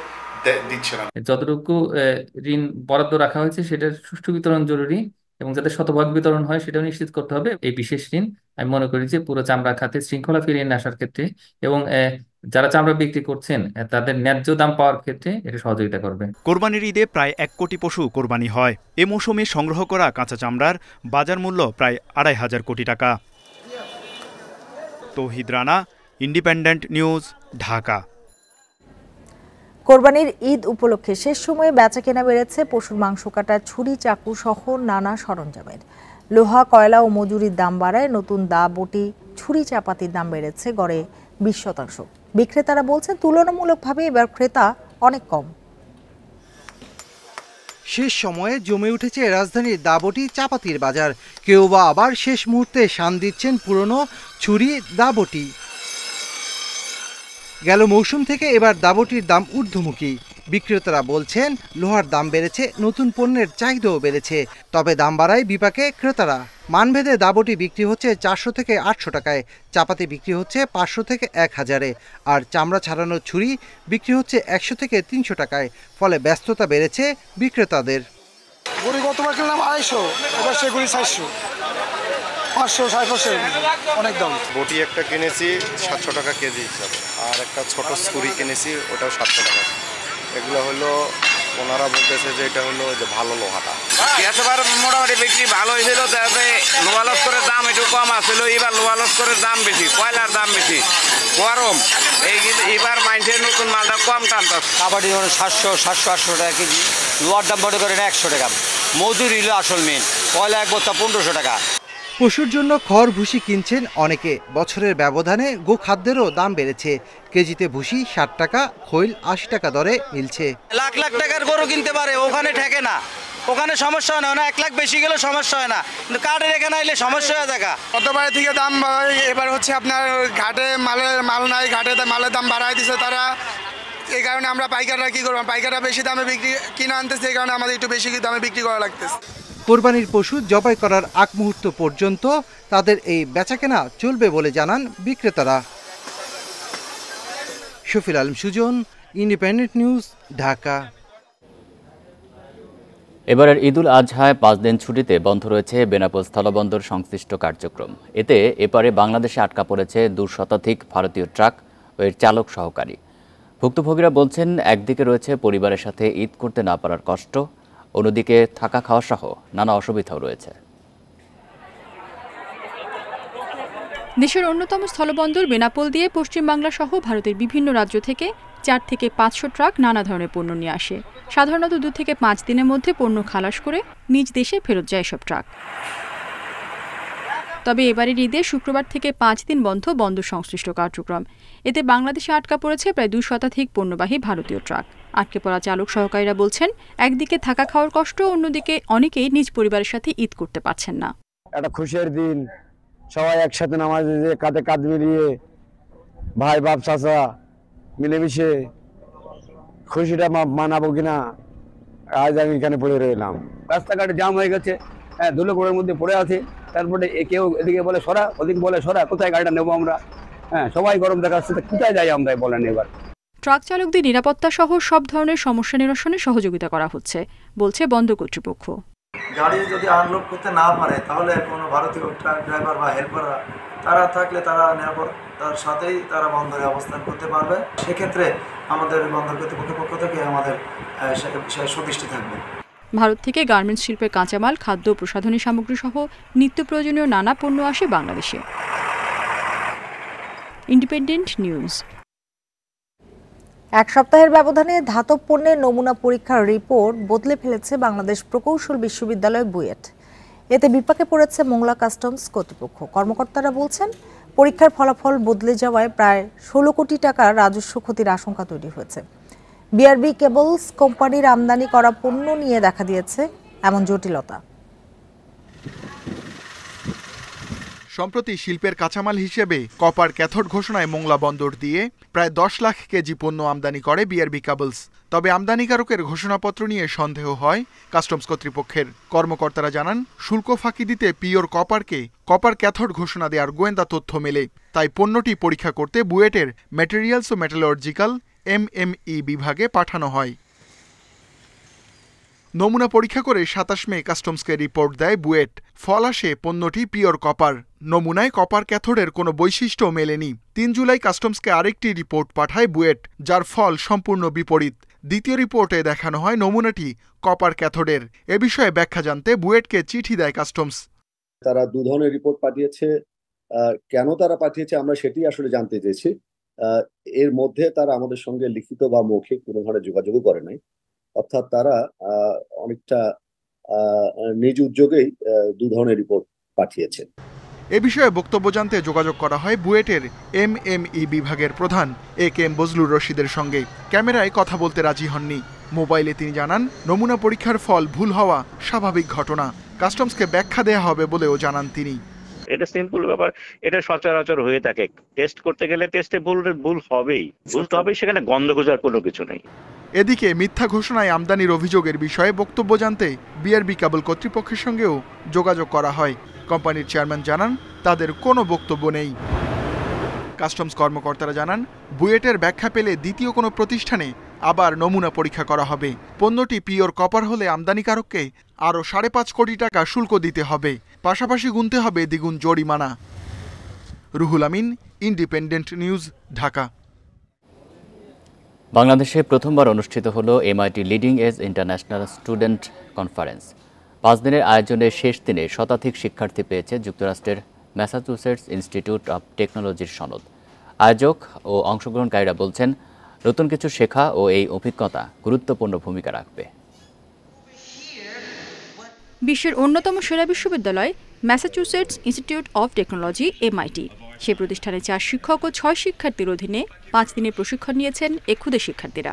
দিচ্ছে না। যতটুকু ঋণ বরাদ্দ রাখা হয়েছে সেটার সুষ্ঠু বিতরণ জরুরি এবং যাতে শতভাগ বিতরণ হয় সেটাও নিশ্চিত করতে হবে। এই বিশেষ ঋণ আমি মনে করি যে পুরো চামড়া খাতে শৃঙ্খলা ফিরিয়ে নিয়ে আসার ক্ষেত্রে এবং যারা চামড়া বিক্রি করছেন তাদের ন্যায্য দাম পাওয়ার ক্ষেত্রে এটা সহযোগিতা করবে। কোরবানির ঈদে প্রায় 1 কোটি পশু কোরবানি হয়। এ মৌসুমে সংগ্রহ করা কাঁচা চামড়ার বাজার মূল্য প্রায় 2,500 কোটি টাকা। তৌহিদ রানা, ইন্ডিপেন্ডেন্ট নিউজ, ঢাকা। কোরবানির ঈদ উপলক্ষে শেষ সময়ে বেচাকেনা বেড়েছে পশুর মাংস কাটার ছুরি, চাকু সহ নানা সরঞ্জামের। লোহা, কয়লা ও মজুরির দাম বাড়ায় নতুন দা, বটি, ছুরি, চাপাতির দাম বেড়েছে গড়ে 20%। বিক্রেতারা বলছেন তুলনামূলকভাবে এবার ক্রেতা অনেক কম। শেষ সময়ে জমে উঠেছে রাজধানীর দাবটি, চাপাতির বাজার। কেউ বা আবার শেষ মুহূর্তে শান দিচ্ছেন পুরনো ছুরি, দাবটি। গেল মৌসুম থেকে এবার দাবটির দাম ঊর্ধ্বমুখী। বিক্রেতারা বলছেন লোহার দাম বেড়েছে, নতুন পণ্যের চাহিদাও বেড়েছে, তবে দাম বাড়ায় বিপাকে ক্রেতারা। মানভেদে দাবটি বিক্রি হচ্ছে 400 থেকে 800 টাকায়, চাপাতি বিক্রি হচ্ছে 500 থেকে 1000-এ, আর চামড়া ছাড়ানো ছুরি বিক্রি হচ্ছে 100 থেকে 300 টাকায়। ফলে ব্যস্ততা বেড়েছে বিক্রেতাদের। গড়ি গতবার কিনলাম 250, এবার সেগুলি 400, 500, 550, অনেক দাম। বটি একটা কিনেছি 700 টাকা কেজি হিসাবে, আর একটা ছোট ছুরি কিনেছি ওটাও 700 টাকা। এগুলো হলো ওনারা বলতেছে যে এটা হলো যে ভালো লোহাটা। এতবার মোটামুটি বিক্রি ভালো হয়েছিল, তাতে লোহা লস্করের দাম একটু কম আসছিল, এবার লোহা লস্করের দাম বেশি, কয়লার দাম বেশি, গরম এই এবার মাইন্সের নতুন মালটা কম টানতে। কাবাডি 700-800 টাকা কেজি, লোহার দাম বড় করে 100 টাকা, মজুরি হলো আসল মেন, কয়লা এক বস্তা 1500 টাকা। পশুর জন্য খড় ভুসি কিনছেন অনেকে। বছরের ব্যবধানে গোখাদ্যেরও দাম বেড়েছে। কেজিতে ভুসি 60 টাকা, খৈল 80 টাকা দরে মিলছে। লাখ লাখ টাকার গরু কিনতে পারে, ওখানে ঠেকে না, ওখানে সমস্যা হয় না, 1 লাখ বেশি গেলে সমস্যা হয় না, কিন্তু কার্ডের এখানে আইলে সমস্যা হয়ে দেখা। গতবার থেকে দাম এবার হচ্ছে আপনার ঘাটে মাল নাই, ঘাটে মালের দাম বাড়াই দিছে তারা। এই কারণে আমরা পাইকাররা কি করবো, পাইকাররা বেশি দামে কিনে আনতেছে, এই কারণে আমাদের একটু বেশি দামে বিক্রি করা লাগতেছে। কোরবানির পশু জবাই করার আগ মুহূর্ত পর্যন্ত তাদের এই বেচাকেনা চলবে বলে জানান বিক্রেতারা। Shafil Alam Sujan, Independent News, Dhaka. এবারের ঈদুল আজহায় 5 দিন ছুটিতে বন্ধ রয়েছে বেনাপোল স্থলবন্দর সংশ্লিষ্ট কার্যক্রম। এতে এপারে বাংলাদেশে আটকা পড়েছে 2 শতাধিক ভারতীয় ট্রাক ও এর চালক সহকারী। ভুক্তভোগীরা বলছেন, একদিকে রয়েছে পরিবারের সাথে ঈদ করতে না পারার কষ্ট, অন্যদিকে থাকা খাওয়া সহ নানা অসুবিধাও রয়েছে। দেশের অন্যতম স্থলবন্দর বেনাপোল দিয়ে পশ্চিমবাংলা সহ ভারতের বিভিন্ন রাজ্য থেকে 4 থেকে 500 ট্রাক নানা ধরনের পণ্য নিয়ে আসে। সাধারণত 2 থেকে 5 দিনের মধ্যে পণ্য খালাস করে নিজ দেশে ফেরত যায় এসব ট্রাক। তবে এবারের ঈদে শুক্রবার থেকে 5 দিন বন্ধ বন্দর সংশ্লিষ্ট কার্যক্রম। এতে বাংলাদেশে আটকা পড়েছে প্রায় 2 শতাধিক পণ্যবাহী ভারতীয় ট্রাক। আটকে পড়া চালক সহকারীরা বলছেন, একদিকে থাকা খাওয়ার কষ্ট, অন্যদিকে অনেকেই নিজ পরিবারের সাথে ঈদ করতে পারছেন না। একটা খুশির দিন, সবাই একসাথে নামাজ দিয়ে কাঁধে কাঁধ মিলিয়ে ভাই বাপ চাচা মিলেমিশে খুশিটা মানাবো কিনা, আজ আমি এখানে পড়ে রইলাম। রাস্তাঘাটে জাম হয়ে গেছে, ধুলোকোড়ের মধ্যে পড়ে আছে, তারপরে কেউ এদিকে বলে সরা, ওদিকে বলে সরা, কোথায় গাড়িটা নেবো আমরা? সবাই গরম দেখাচ্ছে, কোথায় যাই আমরা বলেন। এবার ট্রাক চালকদের নিরাপত্তা সহ সব ধরনের সমস্যা নিরসনে সহযোগিতা করা হচ্ছে বলছে বন্দর কর্তৃপক্ষ। গাড়ি যদি আনলোড করতে না পারে, তাহলে কোনো ভারতীয় ট্রাক ড্রাইভার বা হেল্পাররা তারা থাকলে তারা নিরাপত্তার সাথেই তারা বন্দরে অবস্থান করতে পারবে। সেক্ষেত্রে আমাদের বন্দর কর্তৃপক্ষের পক্ষ থেকে আমাদের সুদৃষ্টি থাকবে। ভারত থেকে গার্মেন্টস শিল্পের কাঁচামাল, খাদ্য, প্রসাধনী সামগ্রী সহ নিত্য প্রয়োজনীয় নানা পণ্য আসে বাংলাদেশে। Independent news. 1 সপ্তাহের ব্যবধানে ধাতব পণ্যের নমুনা পরীক্ষার রিপোর্ট বদলে ফেলেছে বাংলাদেশ প্রকৌশল বিশ্ববিদ্যালয় বুয়েট। এতে বিপাকে পড়েছে মোংলা কাস্টমস কর্তৃপক্ষ। কর্মকর্তারা বলছেন, পরীক্ষার ফলাফল বদলে যাওয়ায় প্রায় 16 কোটি টাকার রাজস্ব ক্ষতির আশঙ্কা তৈরি হয়েছে। বিআরবি কেবলস কোম্পানির আমদানি করা পণ্য নিয়ে দেখা দিয়েছে এমন জটিলতা। সম্প্রতি শিল্পের কাঁচামাল হিসেবে কপার ক্যাথোড ঘোষণায় মোংলা বন্দর দিয়ে প্রায় 10 লাখ কেজি পণ্য আমদানি করে বিআরবি কেবলস। তবে আমদানিকারকের ঘোষণাপত্র নিয়ে সন্দেহ হয় কাস্টমস কর্তৃপক্ষের। কর্মকর্তারা জানান, শুল্ক ফাঁকি দিতে পিওর কপারকে কপার ক্যাথোড ঘোষণা দেওয়ার গোয়েন্দা তথ্য মেলে। তাই পণ্যটি পরীক্ষা করতে বুয়েটের ম্যাটেরিয়ালস ও মেটালর্জিক্যাল MME বিভাগে পাঠানো হয়। নমুনা পরীক্ষা করে 27 মে কাস্টমসকে রিপোর্ট দেয় বুয়েট। ফল আসে পণ্যটি পিওর কপার। নমুনায় কপার ক্যাথোডের কোনো বৈশিষ্ট্য মেলেনি। 3 জুলাই কাস্টমসকে আরেকটি রিপোর্ট পাঠায় বুয়েট, যার ফল সম্পূর্ণ বিপরীত। দ্বিতীয় রিপোর্টে দেখানো হয় নমুনাটি কপার ক্যাথোডের। এ বিষয়ে ব্যাখ্যা জানতে বুয়েটকে চিঠি দেয় কাস্টমস। তারা 2 ধরনের রিপোর্ট পাঠিয়েছে। কেন তারা পাঠিয়েছে আমরা সেটি আসলে জানতে চেয়েছি। এর মধ্যে তারা আমাদের সঙ্গে লিখিত বা মৌখিক কোনো ধরনের যোগাযোগও করে নাই। অর্থাৎ তারা অনেকটা নিজ উদ্যোগেই 2 ধরনের রিপোর্ট পাঠিয়েছে। এ বিষয়ে বক্তব্য জানতে যোগাযোগ করা হয় বুয়েটের MME বিভাগের প্রধান AK বজলুর রশিদের সঙ্গে। ক্যামেরায় কথা বলতে রাজি হননি। মোবাইলে তিনি জানান, নমুনা পরীক্ষার ফল ভুল হওয়া স্বাভাবিক ঘটনা, কাস্টমসকে ব্যাখ্যা দেয়া হবে বলেও জানান তিনি। এটা সিম্পল ব্যাপার, এটা সচরাচর হয়ে থাকে। টেস্ট করতে গেলে টেস্টে ভুল হবেই, সেখানে গন্ধ খোঁজার কোনো কিছু নেই। এদিকে মিথ্যা ঘোষণায় আমদানির অভিযোগের বিষয়ে বক্তব্য জানতে বিআরবি কেবল কর্তৃপক্ষের সঙ্গেও যোগাযোগ করা হয়। কোম্পানির চেয়ারম্যান জানান, তাদের কোনো বক্তব্য নেই। কাস্টমস কর্মকর্তারা জানান, বুয়েটের ব্যাখ্যা পেলে দ্বিতীয় কোনো প্রতিষ্ঠানে আবার নমুনা পরীক্ষা করা হবে। পণ্যটি পিওর কপার হলে আমদানিকারককে আরও 5.5 কোটি টাকা শুল্ক দিতে হবে, পাশাপাশি গুনতে হবে দ্বিগুণ জরিমানা। Ruhul Amin, Independent News, Dhaka. বাংলাদেশে প্রথমবার অনুষ্ঠিত হলো MIT leading edge international student conference. 5 দিনের আয়োজনের শেষ দিনে শতাধিক শিক্ষার্থী পেয়েছে যুক্তরাষ্ট্রের ম্যাসাচুসেটস ইনস্টিটিউট অব টেকনোলজির সনদ। আয়োজক ও অংশগ্রহণকারীরা বলছেন, নতুন কিছু শেখা ও এই অভিজ্ঞতা গুরুত্বপূর্ণ ভূমিকা রাখবে। বিশ্বের অন্যতম সেরা বিশ্ববিদ্যালয় Massachusetts institute of technology MIT। সে প্রতিষ্ঠানে 4 শিক্ষক ও 6 শিক্ষার্থীর অধীনে 5 দিনের প্রশিক্ষণ নিয়েছেন ক্ষুদে শিক্ষার্থীরা।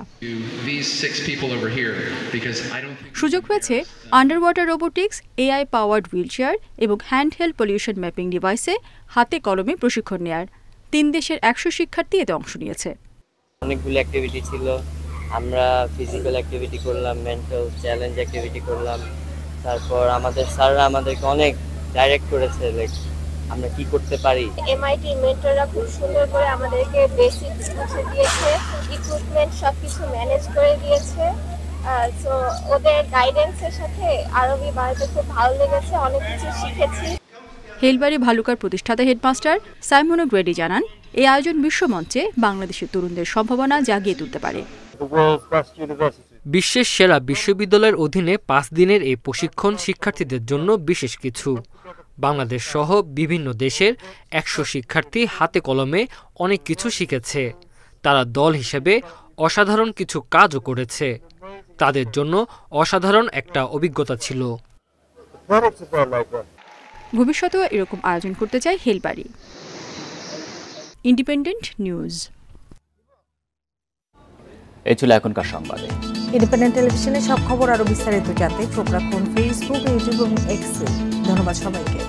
সুযোগ হয়েছে under water robotics, AI powered wheelchair এবং হ্যান্ডহেল্ড পলিউশন ম্যাপিং ডিভাইসে হাতে কলমে প্রশিক্ষণ নেয়ার। 3 দেশের 100 শিক্ষার্থী এতে অংশ নিয়েছে। অনেকগুলো অ্যাক্টিভিটি ছিল, আমরা ফিজিক্যাল অ্যাক্টিভিটি করলাম, মেন্টাল চ্যালেঞ্জ অ্যাক্টিভিটি করলাম। তারপর আমাদের স্যাররা আমাদেরকে অনেক ডাইরেক্ট করেছে, লাইক আমরা কি করতে পারি। MIT মেন্টররা খুব সুন্দর করে আমাদেরকে বেসিক বুঝে দিয়েছে, ইকুইপমেন্ট সবকিছু ম্যানেজ করে দিয়েছে। সো ওদের গাইডেন্সের সাথে আরবি বাড়াতে খুব ভালো লেগেছে, অনেক কিছু শিখেছি। হেলবাড়ি ভালুকার প্রতিষ্ঠাতা হেডমাস্টার সাইমন গ্রেডি জানান, এই আয়োজন বিশ্বমঞ্চে বাংলাদেশের তরুণদের সম্ভাবনা জাগিয়ে তুলতে পারে। বিশ্বের সেরা বিশ্ববিদ্যালয়ের অধীনে 5 দিনের এই প্রশিক্ষণ শিক্ষার্থীদের জন্য বিশেষ কিছু। বাংলাদেশ সহ বিভিন্ন দেশের 100 শিক্ষার্থী হাতে কলমে অনেক কিছু শিখেছে। তারা দল হিসেবে অসাধারণ কিছু কাজও করেছে। তাদের জন্য অসাধারণ একটা অভিজ্ঞতা ছিল। ভবিষ্যতেও এরকম আয়োজন করতে চায় হেলবাড়ি। Independent news. এই ছিল এখনকার সংবাদে। ইন্ডিপেন্ডেন্ট টেলিভিশনের সব খবর আরো বিস্তারিত জানতে চোখ রাখুন ফেসবুক, ইউটিউব এবং এক্সে। ধন্যবাদ সবাইকে।